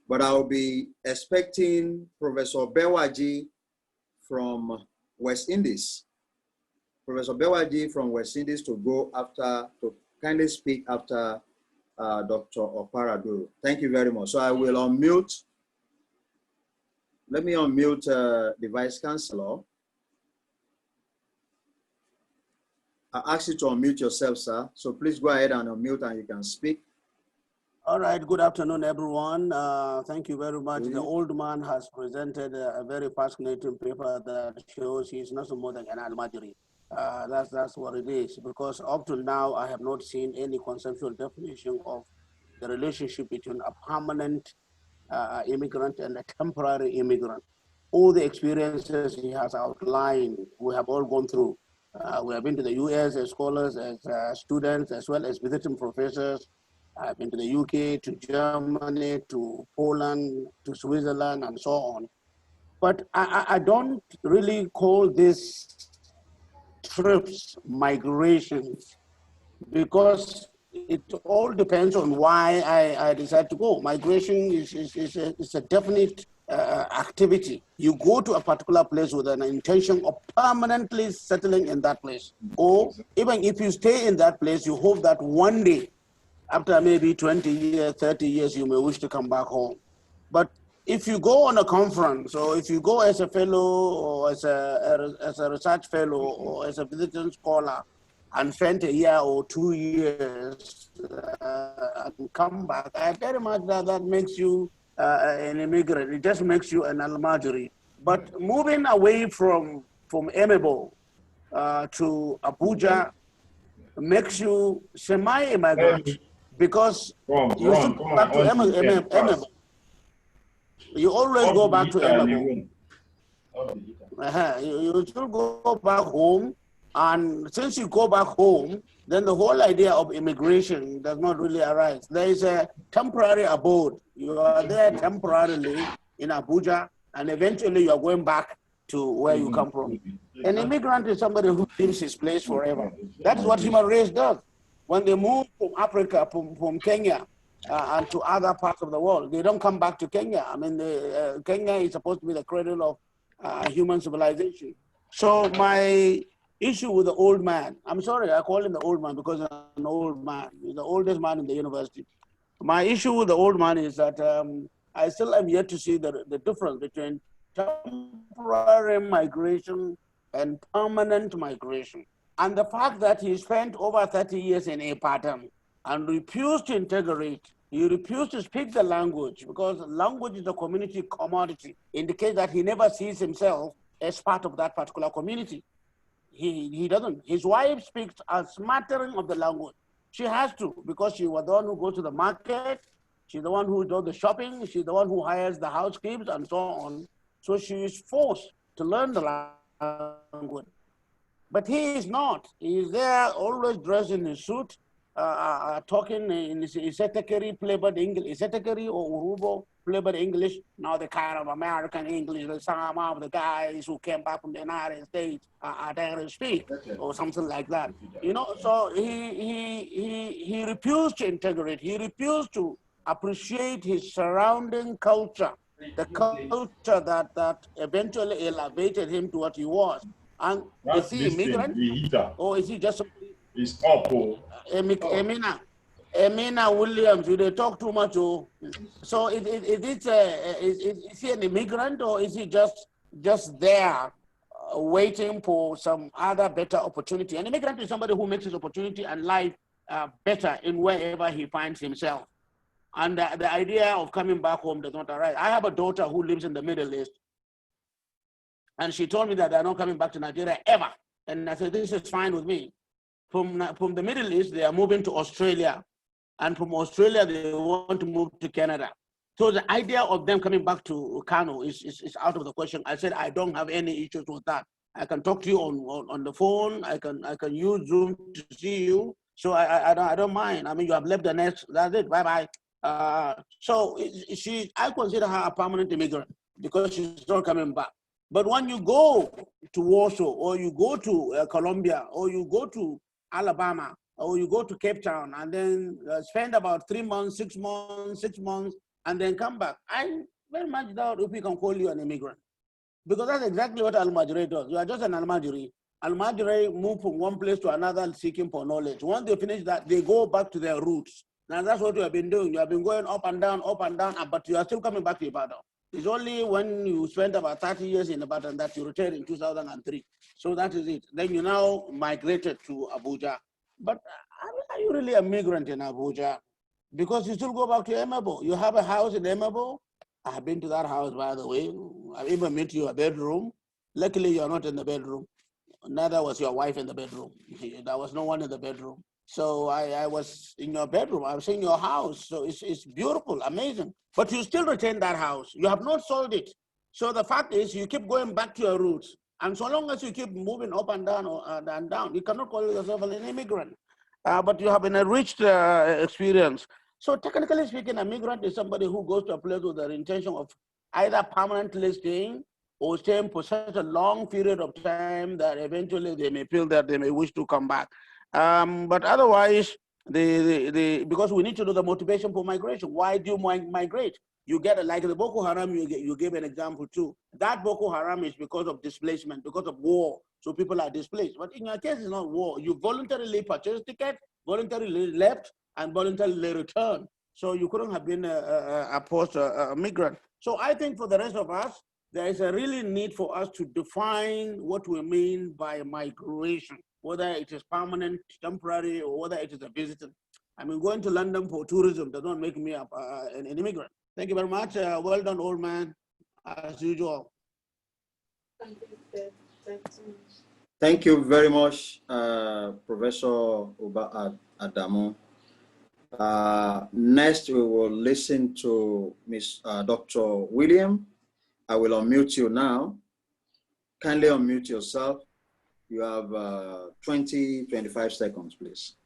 but I'll be expecting Professor Bewaji from West Indies. Professor Bewaji from West Indies to kindly speak after Dr. Okpara-Duru. Thank you very much. So I will unmute. Let me unmute the Vice Chancellor. I ask you to unmute yourself, sir. So please go ahead and unmute and you can speak. All right, good afternoon, everyone. Thank you very much. The old man has presented a very fascinating paper that shows he's not more than an almajiri. That's what it is, because up to now, I have not seen any conceptual definition of the relationship between a permanent immigrant and a temporary immigrant. All the experiences he has outlined, we have all gone through. We have been to the US as scholars, as students, as well as visiting professors. I've been to the UK, to Germany, to Poland, to Switzerland, and so on. But I don't really call this trips migrations, because it all depends on why I decide to go. Migration is a definite activity. You go to a particular place with an intention of permanently settling in that place. Or even if you stay in that place, you hope that one day, after maybe 20 years, 30 years, you may wish to come back home. But if you go on a conference, or if you go as a fellow, or as a research fellow, or as a visiting scholar, and spend a year or 2 years and come back, I very much that makes you an immigrant. It just makes you an almajiri. But moving away from Emebo to Abuja makes you semi-immigrant. because Come you on, should come go back to on, Emebo. You always go back to Emebo. You should go back home, and since you go back home, then the whole idea of immigration does not really arise. There is a temporary abode. You are there temporarily in Abuja, and eventually you are going back to where you come from. An immigrant is somebody who leaves his place forever. That's what human race does. When they move from Africa, from Kenya, and to other parts of the world, they don't come back to Kenya. I mean, Kenya is supposed to be the cradle of human civilization. So my issue with the old man, I'm sorry, I call him the old man because he's an old man. He's the oldest man in the university. My issue with the old man is that I still am yet to see the difference between temporary migration and permanent migration. And the fact that he spent over 30 years in a pattern and refused to integrate, he refused to speak the language because language is a community commodity, indicates that he never sees himself as part of that particular community. He doesn't. His wife speaks a smattering of the language. She has to, because she was the one who goes to the market, she's the one who does the shopping, she's the one who hires the housekeepers and so on. So she is forced to learn the language. But he is not. He is there always dressed in his suit, talking in his Isetekeri flavored English, Isetekeri or Urubo flavored English, now the kind of American English that some of the guys who came back from the United States are there to speak, or something like that. You know, so he refused to integrate. He refused to appreciate his surrounding culture, the culture that eventually elevated him to what he was. And is he immigrant, or is he just somebody? It's up. Emina Williams, you they talk too much. Oh. So is he an immigrant, or is he just there waiting for some other better opportunity? An immigrant is somebody who makes his opportunity and life better in wherever he finds himself. And the idea of coming back home does not arise. I have a daughter who lives in the Middle East, and she told me that they're not coming back to Nigeria ever. And I said, this is fine with me. From the Middle East, they are moving to Australia. And from Australia, they want to move to Canada. So the idea of them coming back to Kano is out of the question. I said, I don't have any issues with that. I can talk to you on the phone. I can use Zoom to see you. So I don't mind. I mean, you have left the nest. That's it. Bye-bye. So I consider her a permanent immigrant because she's not coming back. But when you go to Warsaw, or you go to Colombia, or you go to Alabama, or you go to Cape Town, and then spend about 3 months, 6 months, and then come back, I very much doubt if we can call you an immigrant. Because that's exactly what Al-Majri does. You are just an Al-Majri. Al-Majri move from one place to another seeking for knowledge. Once they finish that, they go back to their roots. Now that's what you have been doing. You have been going up and down, but you are still coming back to Ibadan. It's only when you spent about 30 years in Ibadan that you returned in 2003. So that is it. Then you now migrated to Abuja. But are you really a migrant in Abuja? Because you still go back to Emebo. You have a house in Emebo. I have been to that house, by the way. I've even been to your bedroom. Luckily, you're not in the bedroom. Neither was your wife in the bedroom. There was no one in the bedroom. So I was in your bedroom. I was in your house. So it's beautiful, amazing. But you still retain that house. You have not sold it. So the fact is, you keep going back to your roots. And so long as you keep moving up and down, you cannot call yourself an immigrant. But you have an enriched experience. So technically speaking, a migrant is somebody who goes to a place with the intention of either permanently staying or staying for such a long period of time that eventually they may feel that they may wish to come back. But otherwise, because we need to know the motivation for migration. Why do you migrate? You get like the Boko Haram, you gave an example too. That Boko Haram is because of displacement, because of war. So people are displaced. But in your case, it's not war. You voluntarily purchased ticket, voluntarily left, and voluntarily returned. So you couldn't have been a post-migrant. So I think for the rest of us, there is a really need for us to define what we mean by migration, whether it is permanent, temporary, or whether it is a visitor. I mean, going to London for tourism does not make me an immigrant. Thank you very much. Well done, old man, as usual. Thank you very much, Professor Uba Adamu. Next, we will listen to Dr. William. I will unmute you now. Kindly unmute yourself. You have 25 seconds, please.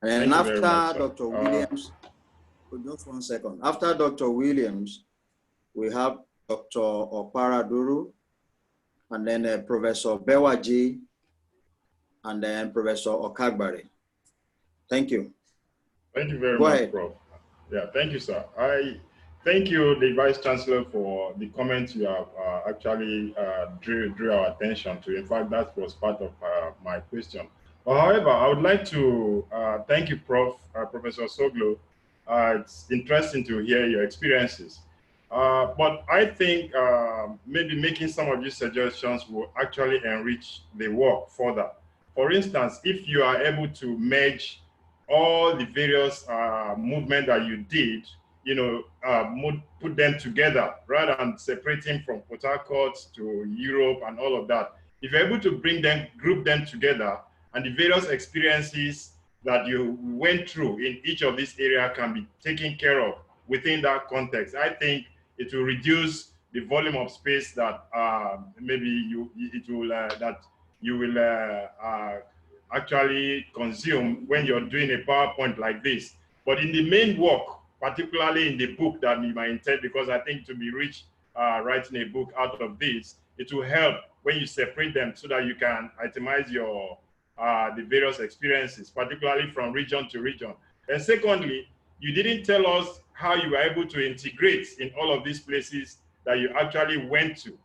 And after Dr. Williams, just 1 second. After Dr. Williams, we have Dr. Okparaduru, and then Professor Bewaji, and then Professor Okagbari. Thank you. Thank you very much, Prof. Yeah, thank you, sir. I thank you, the Vice Chancellor, for the comments you have actually drew our attention to. In fact, that was part of my question. But however, I would like to thank you, Professor Sogolo. It's interesting to hear your experiences. But I think maybe making some of these suggestions will actually enrich the work further. For instance, if you are able to merge all the various movement that you did, you know, put them together rather than separating from Port Harcourt to Europe and all of that. If you're able to bring them, group them together, and the various experiences that you went through in each of these areas can be taken care of within that context, I think it will reduce the volume of space that maybe you will actually consume when you're doing a PowerPoint like this. But in the main work, particularly in the book that we might intend, because I think to be rich writing a book out of this, it will help when you separate them so that you can itemize your the various experiences, particularly from region to region. And secondly, you didn't tell us how you were able to integrate in all of these places that you actually went to.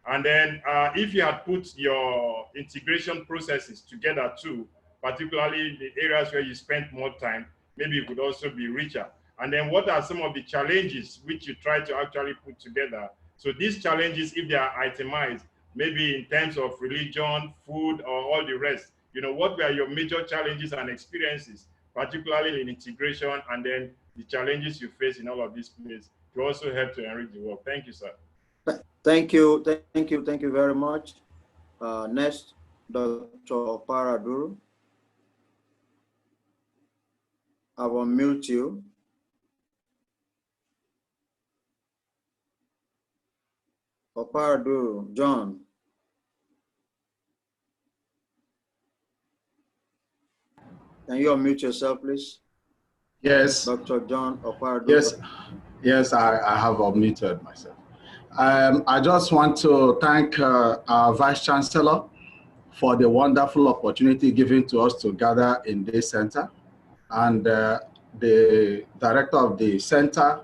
And then if you had put your integration processes together too, particularly the areas where you spent more time, maybe it could also be richer. And then what are some of the challenges which you try to actually put together? So these challenges, if they are itemized, maybe in terms of religion, food, or all the rest, you know, what were your major challenges and experiences, particularly in integration, and then the challenges you face in all of these places to also help to enrich the work. Thank you, sir. Thank you very much. Next, Dr. Paraduru. I will mute you. Paraduru, John. Can you unmute yourself, please? Yes. Dr. John Paraduru. Yes, I have unmuted myself. I just want to thank our Vice Chancellor for the wonderful opportunity given to us to gather in this center, and the director of the center,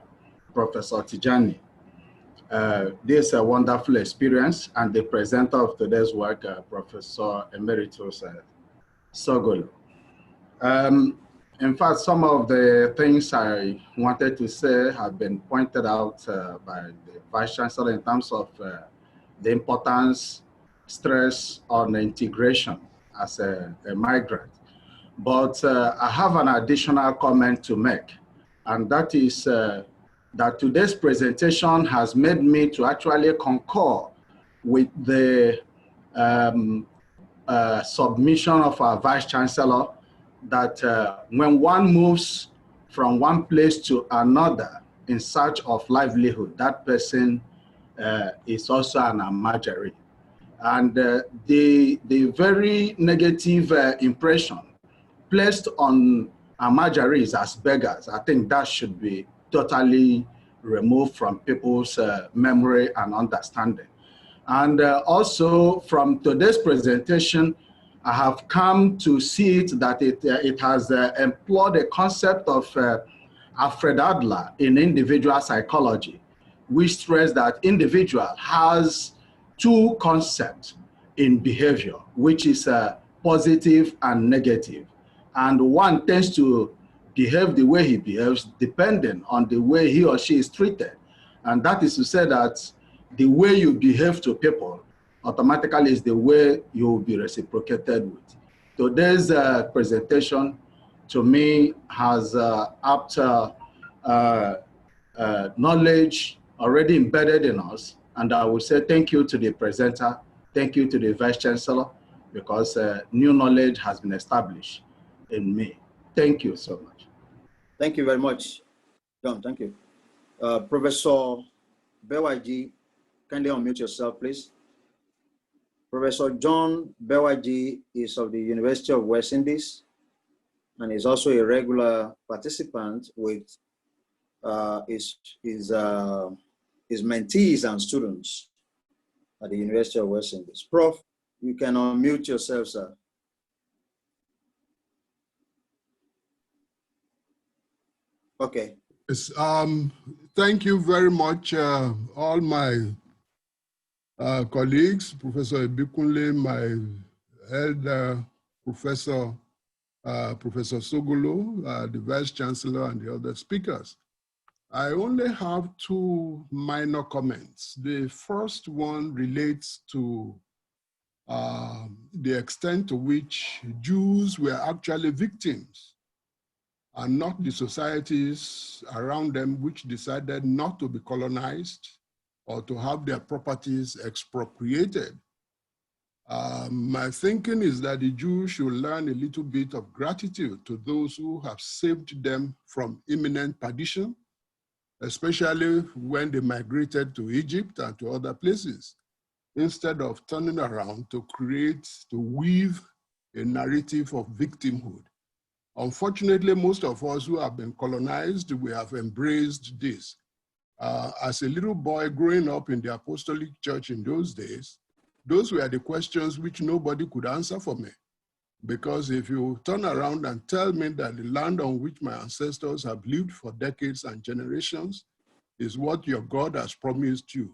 Professor Tijani. This is a wonderful experience, and the presenter of today's work, Professor Emeritus Sogolo. In fact, some of the things I wanted to say have been pointed out by the Vice Chancellor in terms of the importance, stress on integration as a migrant. But I have an additional comment to make, and that is that today's presentation has made me to actually concur with the submission of our Vice Chancellor that when one moves from one place to another in search of livelihood, that person is also an Amajari. And the very negative impression placed on Amajaris as beggars, I think that should be totally removed from people's memory and understanding. And also from today's presentation, I have come to see it that it has employed a concept of Alfred Adler in individual psychology, which stressed that individual has two concepts in behavior, which is positive and negative. And one tends to behave the way he behaves depending on the way he or she is treated. And that is to say that the way you behave to people automatically is the way you will be reciprocated with. Today's presentation, to me, has apt knowledge already embedded in us. And I would say thank you to the presenter, thank you to the Vice Chancellor, because new knowledge has been established in me. Thank you so much. Thank you very much, John. Thank you. Professor Bewaji, kindly unmute yourself, please. Professor John Bewaji is of the University of West Indies and is also a regular participant with his mentees and students at the University of West Indies. Prof, you can unmute yourself, sir. Okay. Yes, thank you very much, all my colleagues, Professor Ebikunle, my elder Professor Sogolo, the Vice Chancellor, and the other speakers. I only have two minor comments. The first one relates to the extent to which Jews were actually victims and not the societies around them which decided not to be colonized or to have their properties expropriated. My thinking is that the Jews should learn a little bit of gratitude to those who have saved them from imminent perdition, especially when they migrated to Egypt and to other places, instead of turning around to weave a narrative of victimhood. Unfortunately, most of us who have been colonized, we have embraced this. As a little boy growing up in the Apostolic Church in those days, those were the questions which nobody could answer for me. Because if you turn around and tell me that the land on which my ancestors have lived for decades and generations is what your God has promised you,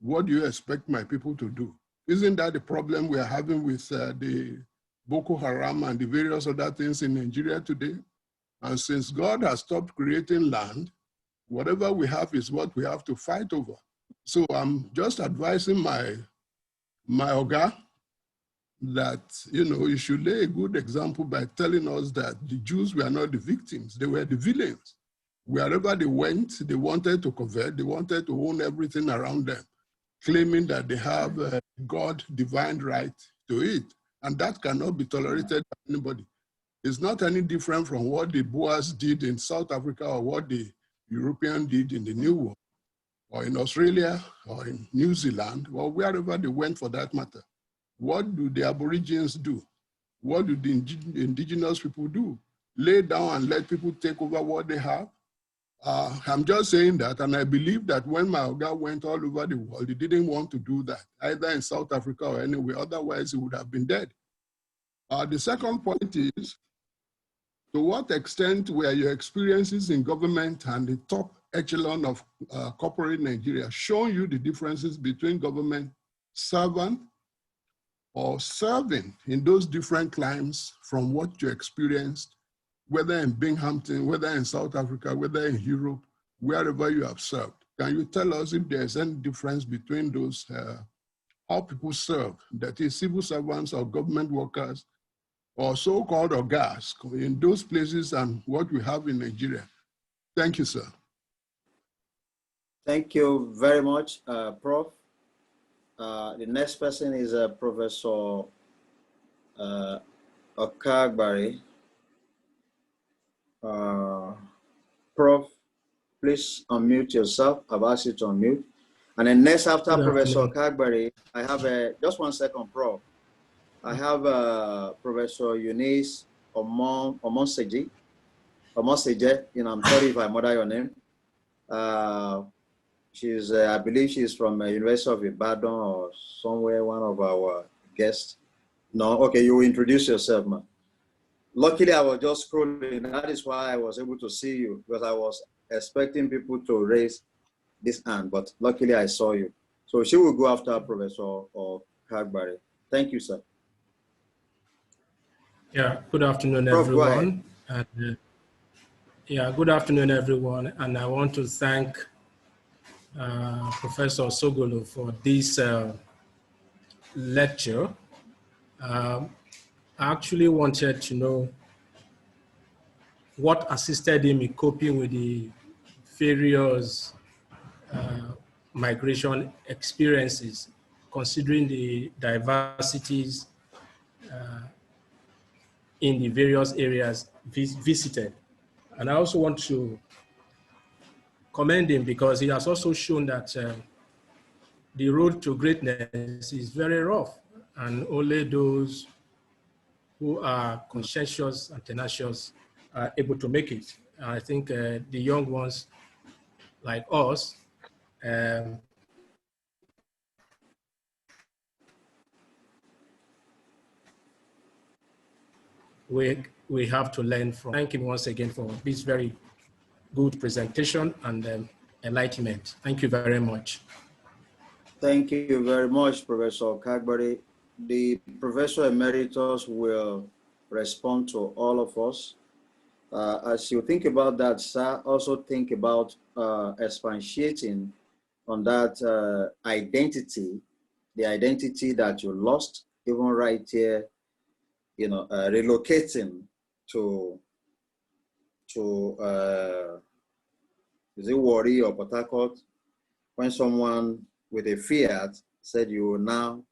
what do you expect my people to do? Isn't that the problem we are having with the Boko Haram and the various other things in Nigeria today? And since God has stopped creating land, whatever we have is what we have to fight over. So I'm just advising my Oga that, you should lay a good example by telling us that the Jews were not the victims, they were the villains. Wherever they went, they wanted to convert, they wanted to own everything around them, claiming that they have God divine right to it. And that cannot be tolerated by anybody. It's not any different from what the Boers did in South Africa or what the European did in the New World, or in Australia, or in New Zealand, or wherever they went for that matter. What do the Aborigines do? What do the indigenous people do? Lay down and let people take over what they have? I'm just saying that, and I believe that when my Oga went all over the world, he didn't want to do that, either in South Africa or anywhere, otherwise he would have been dead. The second point is, to what extent were your experiences in government and the top echelon of corporate Nigeria showing you the differences between government servant or serving in those different climes from what you experienced, whether in Binghamton, whether in South Africa, whether in Europe, wherever you have served? Can you tell us if there's any difference between those, how people serve, that is civil servants or government workers, or so-called ogas in those places and what we have in Nigeria? Thank you, sir. Thank you very much, Prof. The next person is Professor Okagbari. Prof, please unmute yourself. I've asked you to unmute. And then next after Professor Okagbari, I have just 1 second, Prof. I have Professor Eunice Omonseje, I'm sorry if I murder your name. She's, I believe she's from University of Ibadan or somewhere, one of our guests. No, okay, you introduce yourself, man. Luckily, I was just scrolling. That is why I was able to see you, because I was expecting people to raise this hand, but luckily I saw you. So she will go after Professor Okagbari. Thank you, sir. Yeah, good afternoon, Prof, everyone. And, good afternoon, everyone. And I want to thank Professor Sogolo for this lecture. I actually wanted to know what assisted him in coping with the various migration experiences, considering the diversities in the various areas visited. And I also want to commend him because he has also shown that the road to greatness is very rough, and only those who are conscientious and tenacious are able to make it. And I think the young ones like us, we have to learn from. Thank him once again for this very good presentation and enlightenment. Thank you very much. Thank you very much, Professor Kagbari. The Professor Emeritus will respond to all of us. As you think about that, sir, also think about expatiating on that identity, the identity that you lost, even right here, you know, relocating to is it Warri or Port Harcourt, when someone with a Fiat said you will now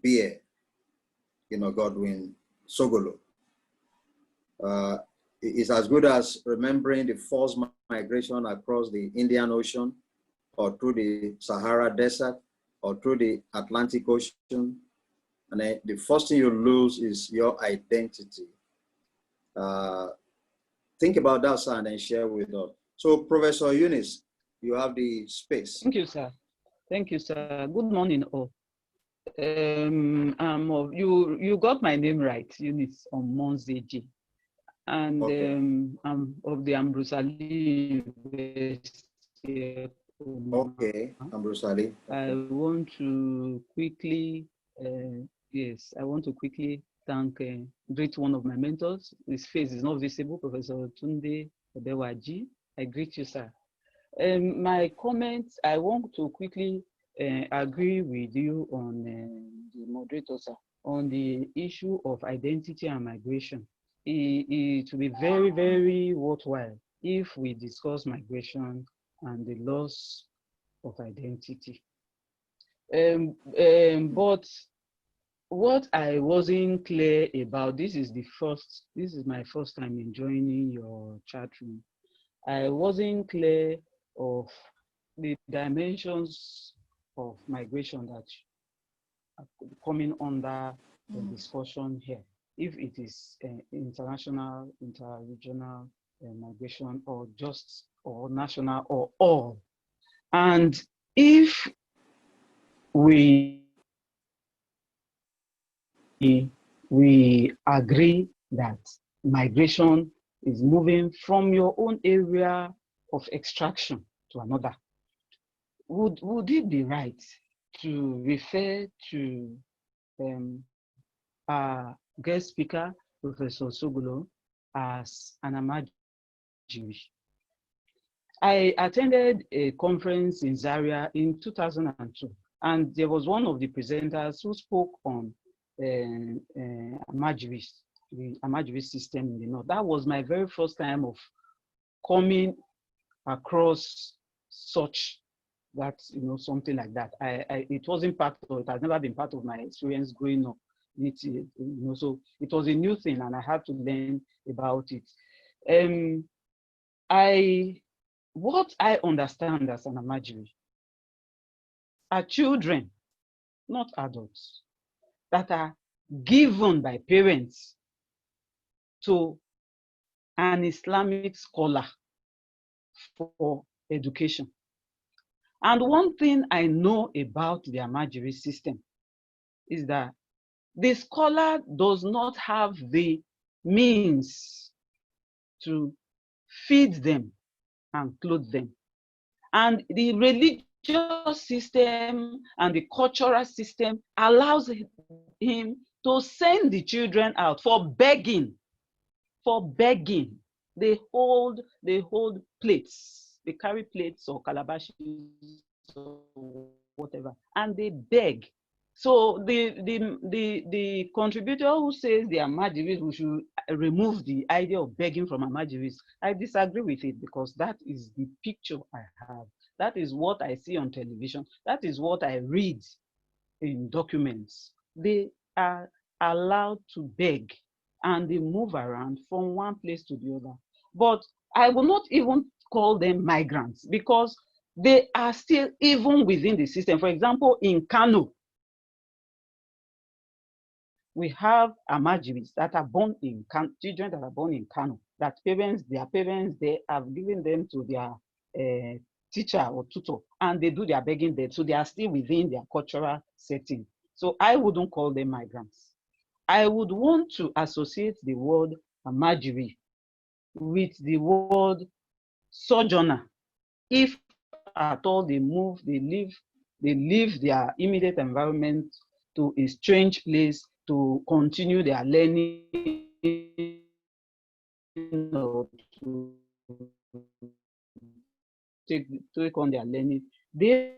bear, you know, Godwin Sogolo. It's as good as remembering the forced migration across the Indian Ocean or through the Sahara Desert or through the Atlantic Ocean. And then the first thing you lose is your identity. Think about that, sir, and then share with us. So, Professor Eunice, you have the space. Thank you, sir. Thank you, sir. Good morning, all. You got my name right, Eunice Omonzeji. And okay. I'm of the Ambrose Ali University. Okay, Ambrose Ali. I want to quickly, greet one of my mentors. His face is not visible, Professor Tunde Odewaji. I greet you, sir. My comments, I want to quickly agree with you on the moderator, sir, on the issue of identity and migration. It will be very, very worthwhile if we discuss migration and the loss of identity. But what I wasn't clear about, this is my first time in joining your chat room. I wasn't clear of the dimensions of migration that are coming under the discussion here. If it is international, interregional migration, or national, or all. And if we agree that migration is moving from your own area of extraction to another, would it be right to refer to our guest speaker, Professor Sogolo, as an Amajiri? I attended a conference in Zaria in 2002, and there was one of the presenters who spoke on Amajiri, the Amajiri system in the North. That was my very first time of coming across such that, you know, something like that. It wasn't part of it, has never been part of my experience growing up. You know, so it was a new thing, and I had to learn about it. What I understand as an Amajiri are children, not adults, that are given by parents to an Islamic scholar for education. And one thing I know about the Amajiri system is that the scholar does not have the means to feed them and clothe them. And the religious system and the cultural system allows him to send the children out for begging. For begging. They hold plates. They carry plates or calabashes or whatever, and they beg. So the contributor who says the Amajiris, we should remove the idea of begging from Amajiris, I disagree with it, because that is the picture I have. That is what I see on television. That is what I read in documents. They are allowed to beg. and they move around from one place to the other. But I will not even call them migrants because they are still even within the system. For example, in Kano, we have Amajiris that are born in Kano, children that are born in Kano, that their parents, they have given them to their teacher or tutor, and they do their begging there. So they are still within their cultural setting. So I wouldn't call them migrants. I would want to associate the word Amajiri with the word sojourner. If at all they move, they leave their immediate environment to a strange place to continue their learning or to take on their learning, they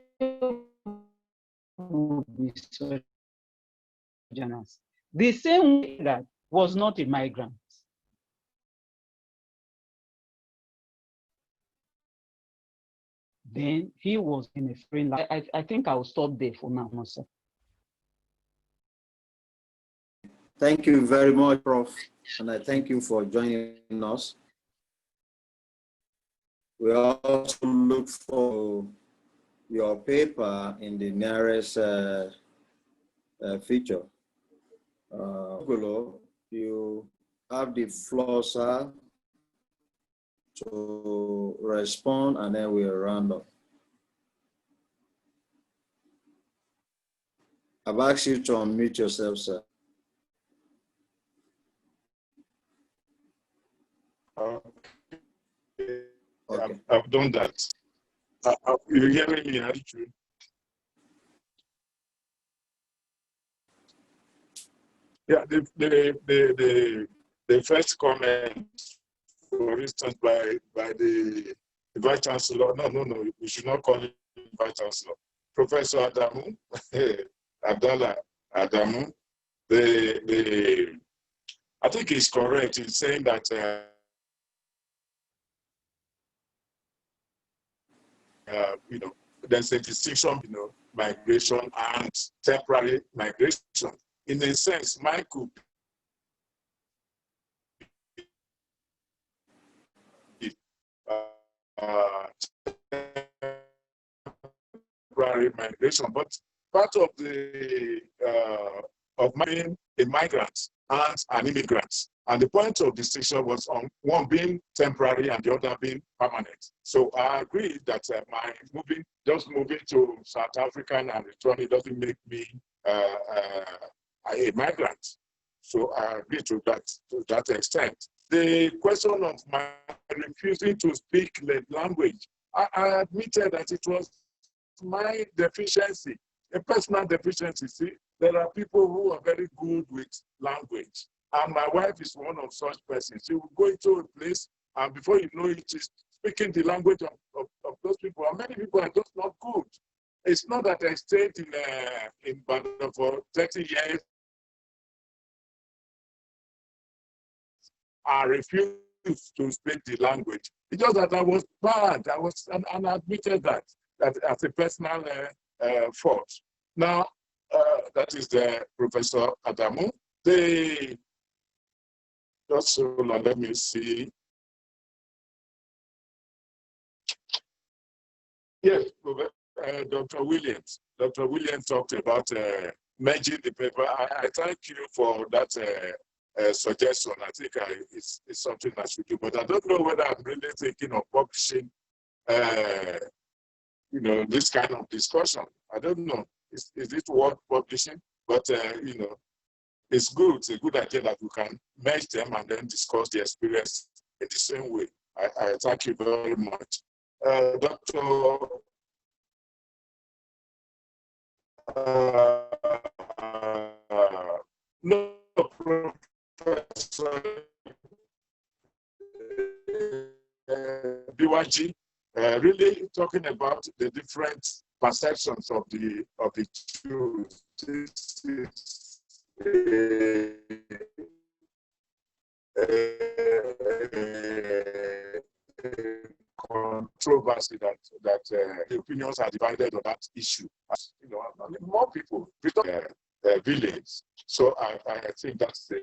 will be sojourners. The same way that was not a migrant. Then he was in a foreign land. I think I'll stop there for now, sir. Thank you very much, Prof. And I thank you for joining us. We also look for your paper in the nearest feature. Sogolo, you have the floor, sir, to respond, and then we'll round up. I've asked you to unmute yourself, sir. Okay. I've done that. You're hearing me, actually? Yeah, the first comment, for instance, by the Vice Chancellor, no, we should not call him Vice Chancellor. Professor Adamu, Abdallah Adamu, I think he's correct in saying that there's a distinction, migration and temporary migration. In a sense, mine could be temporary migration, but part of the of being a migrant and an immigrant. And the point of distinction was on one being temporary and the other being permanent. So I agree that just moving to South Africa and returning doesn't make me a migrant. So I agree to that extent. The question of my refusing to speak the language, I admitted that it was my deficiency, a personal deficiency. See, there are people who are very good with language. And my wife is one of such persons. She will go into a place, and before you know it, she's speaking the language of those people. And many people are just not good. It's not that I stayed in Badon for 30 years. I refused to speak the language. It's just that I was bad. And I admitted that as a personal fault. Now, that is the Professor Adamu. Just so long, let me see. Yes, Dr. Williams. Dr. Williams talked about merging the paper. I thank you for that suggestion. I think it's something I should do, but I don't know whether I'm really thinking of publishing, this kind of discussion. I don't know. Is it worth publishing? But, it's good. It's a good idea that we can merge them and then discuss the experience in the same way. I thank you very much. Dr. Professor BYG, really talking about the different perceptions of the two. This is controversy that the opinions are divided on that issue. More people, village. So I think that's the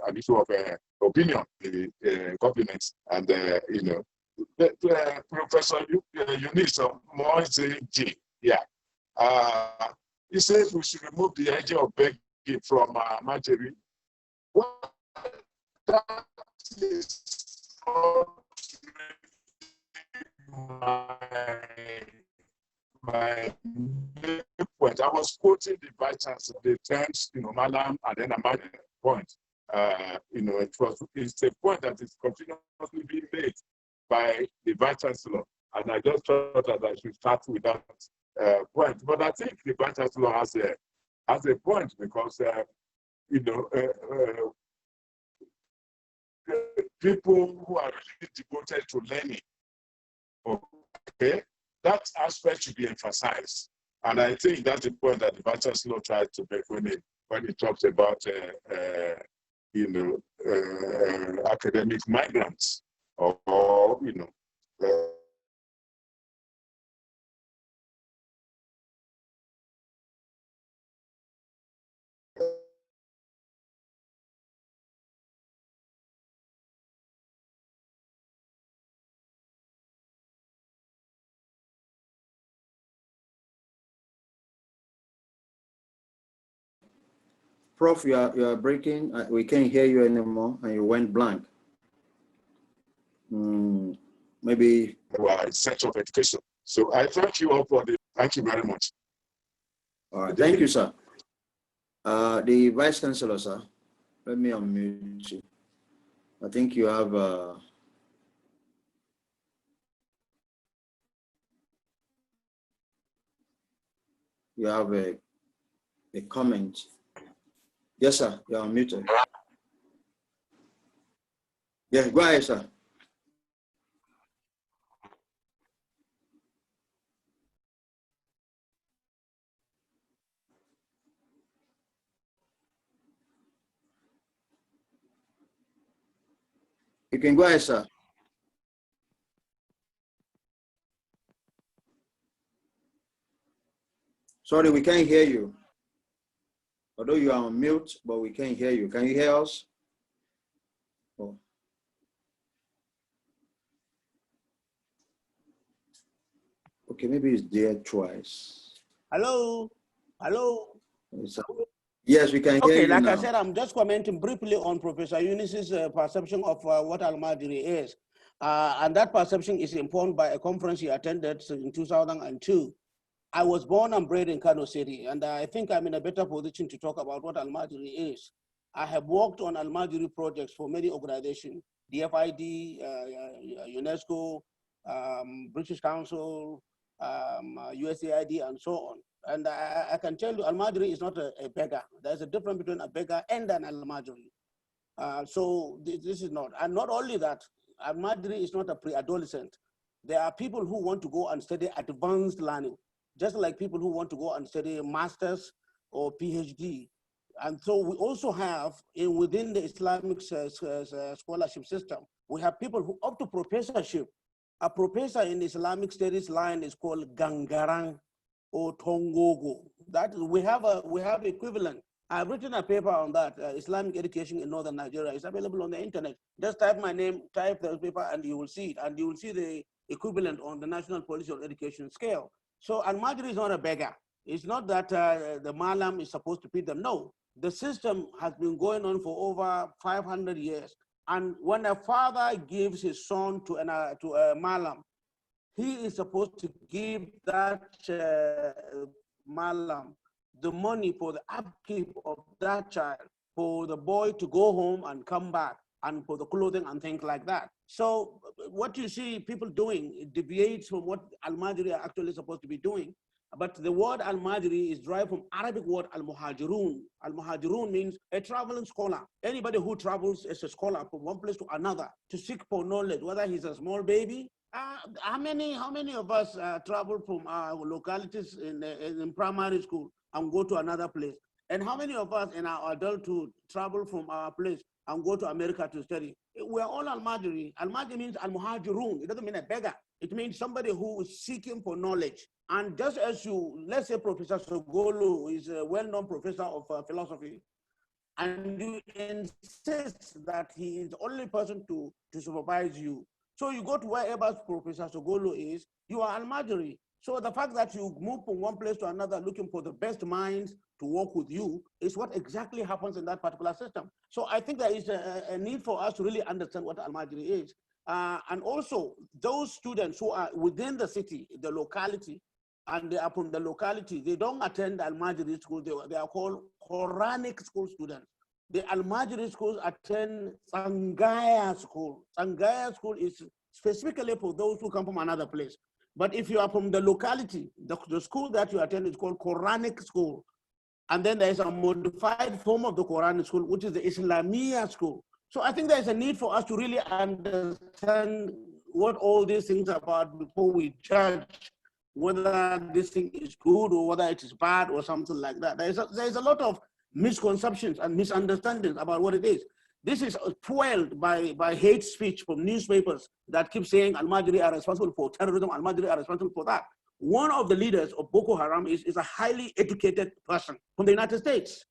an issue of opinion, compliments, and you know, Professor Eunice Moise G. Yeah, he says we should remove the idea of begging from Marjorie. Well, that is my point. I was quoting the vice chancellor, the terms, you know, Malam, and then a point. You know, it's a point that is continuously being made by the vice chancellor, and I just thought that I should start with that point. But I think the vice chancellor has a point, because you know, people who are really devoted to learning, okay, that aspect should be emphasized. And I think that's the point that the vice chancellor tried to make when he talks about you know, academic migrants, or you know, Prof, you are breaking. We can't hear you anymore, and you went blank. Maybe set of education. So I thank you all for the. Thank you very much. All right, thank you, sir. The Vice Chancellor, sir. Let me unmute you. I think you have. You have a comment. Yes, sir. You are unmuted. Yeah, go ahead, sir. You can go ahead, sir. Sorry, we can't hear you. Although you are on mute, but we can't hear you. Can you hear us? Oh. Okay, maybe it's there twice. Hello? Hello? Yes, we can hear you. Okay, like now. I said, I'm just commenting briefly on Professor Eunice's perception of what Al-Madri is. And that perception is informed by a conference he attended in 2002. I was born and bred in Kano City, and I think I'm in a better position to talk about what Al-Madri is. I have worked on Al-Madri projects for many organizations, DFID, UNESCO, British Council, USAID, and so on. And I can tell you, Al-Madri is not a beggar. There's a difference between a beggar and an Al-Madri. So this is not, and not only that, Al-Madri is not a pre-adolescent. There are people who want to go and study advanced learning, just like people who want to go and study master's or PhD. And so we also have, within the Islamic scholarship system, we have people who up to professorship. A professor in Islamic studies line is called Gangarang or Tongogo. That we have equivalent. I've written a paper on that, Islamic education in Northern Nigeria. It's available on the internet. Just type my name, type the paper, and you will see it. And you will see the equivalent on the National Policy on Education scale. So Al-Madri is not a beggar. It's not that the Malam is supposed to feed them. No, the system has been going on for over 500 years. And when a father gives his son to a Malam, he is supposed to give that Malam the money for the upkeep of that child, for the boy to go home and come back, and for the clothing and things like that. So what you see people doing, it deviates from what Al-Madri are actually supposed to be doing. But the word Al-Madri is derived from Arabic word Al-Muhajirun. Al-Muhajirun means a traveling scholar. Anybody who travels as a scholar from one place to another to seek for knowledge, whether he's a small baby. How many of us travel from our localities in primary school and go to another place? And how many of us in our adulthood travel from our place and go to America to study? We're all Al-Madri. Al-Madri means Al-Muhajirun. It doesn't mean a beggar. It means somebody who is seeking for knowledge. And just as let's say Professor Sogolo is a well-known professor of philosophy, and you insist that he is the only person to supervise you. So you go to wherever Professor Sogolo is, you are Al-Majri. So the fact that you move from one place to another looking for the best minds to work with you is what exactly happens in that particular system. So I think there is a need for us to really understand what Al-Majri is. And also those students who are within the city, the locality, and they are from the locality, they don't attend Al-Majri school, they are called Quranic school students. The Al-Majri schools attend Sangaya school. Sangaya school is specifically for those who come from another place. But if you are from the locality, the school that you attend is called Quranic school. And then there's a modified form of the Quranic school, which is the Islamia school. So I think there's a need for us to really understand what all these things are about before we judge whether this thing is good or whether it is bad or something like that. There's a lot of misconceptions and misunderstandings about what it is. This is fueled by hate speech from newspapers that keep saying Al-Majri are responsible for terrorism, Al-Majri are responsible for that. One of the leaders of Boko Haram is a highly educated person from the United States.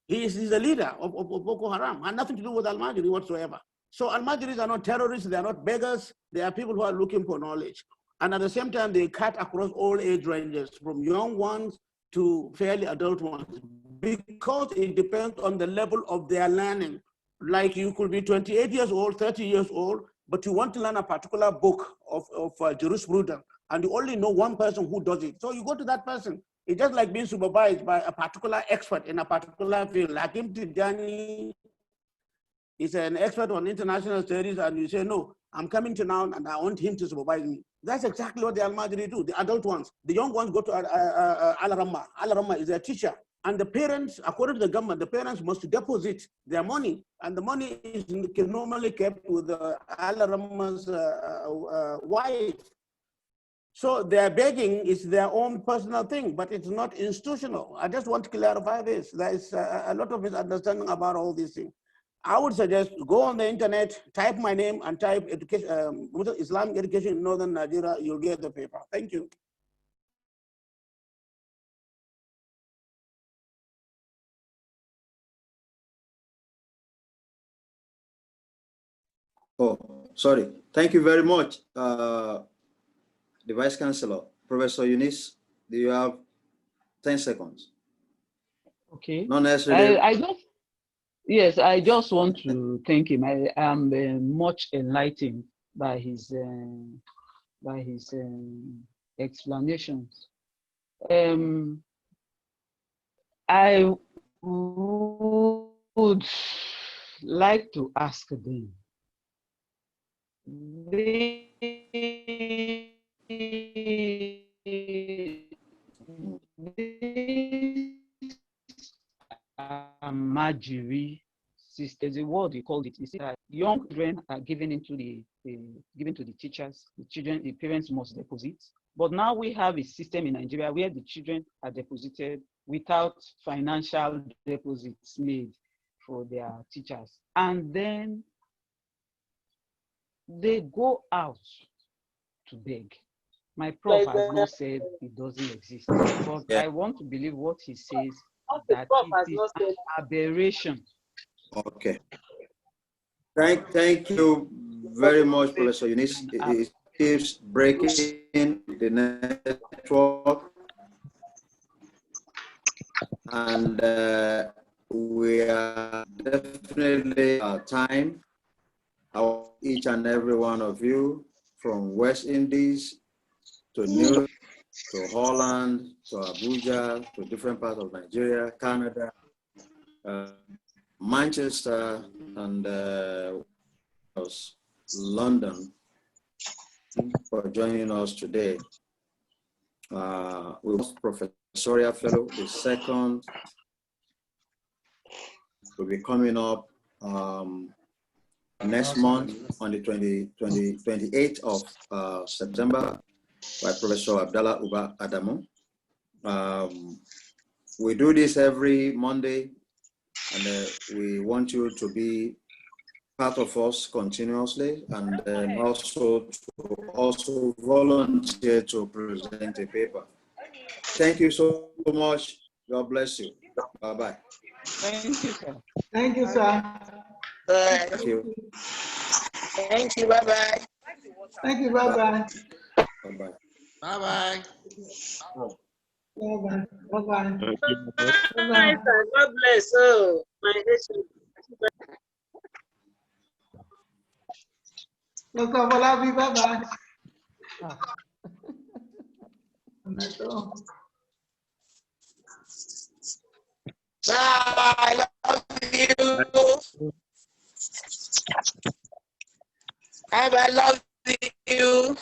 He's a leader of Boko Haram, had nothing to do with Al-Majri whatsoever. So Al-Majris are not terrorists, they are not beggars, they are people who are looking for knowledge. And at the same time, they cut across all age ranges, from young ones to fairly adult ones, because it depends on the level of their learning. Like you could be 28 years old, 30 years old, but you want to learn a particular book of jurisprudence, and you only know one person who does it. So you go to that person. It's just like being supervised by a particular expert in a particular field. Like him, Tijani is an expert on international studies, and you say, no, I'm coming to NOUN and I want him to supervise me. That's exactly what the Al-Majri do, the adult ones. The young ones go to Al-Ramma. Al-Ramma is a teacher. And the parents, according to the government, the parents must deposit their money, and the money is normally kept with Al-Ramma's wife. So their begging is their own personal thing, but it's not institutional. I just want to clarify this. There is a lot of misunderstanding about all these things. I would suggest go on the internet, type my name, and type education, Islamic education in Northern Nigeria. You'll get the paper. Thank you. Oh, sorry. Thank you very much, the Vice Chancellor. Professor Eunice, do you have 10 seconds? Okay. Not necessarily. I just want to thank him. I am much enlightened by his explanations. I would like to ask them. Majiri system is a word you called it. You see that young children are given to the teachers. The parents must deposit. But now we have a system in Nigeria where the children are deposited without financial deposits made for their teachers, and then they go out to beg. My prof has not said it doesn't exist, but I want to believe what he says, that it is an aberration. Okay. Thank you very much, Professor Eunice. It keeps breaking the network, and we are definitely out of time. Each and every one of you, from West Indies to New York, to Holland, to Abuja, to different parts of Nigeria, Canada, Manchester, and London, for joining us today. We have Professorial Fellow, the second, will be coming up next month on the 28th of September by Professor Abdallah Uba Adamu. We do this every Monday, and we want you to be part of us continuously, and then also volunteer to present a paper. Thank you so much. God bless you. Bye-bye. Thank you, sir. Thank you, sir. Thank you. Thank you. Bye-bye. Thank you. Bye-bye. Bye-bye. Bye-bye. Bye-bye. Bye-bye. Bye, sir. God bless. Oh, my nation. Dr. Bolabi, bye-bye. Bye. I love you. I love you.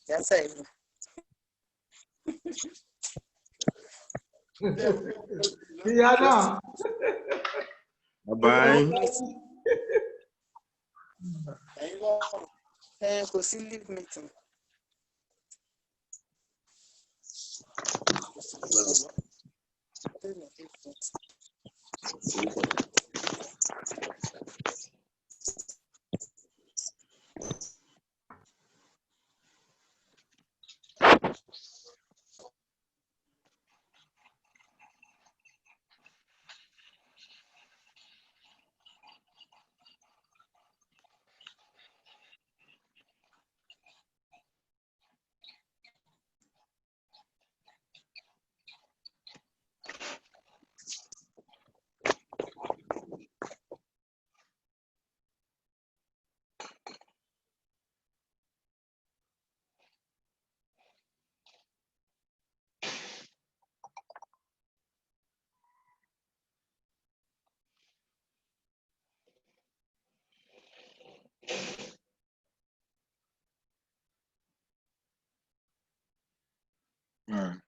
Yes, I know. Yeah, no. Bye-bye. Go see leave meeting. All right.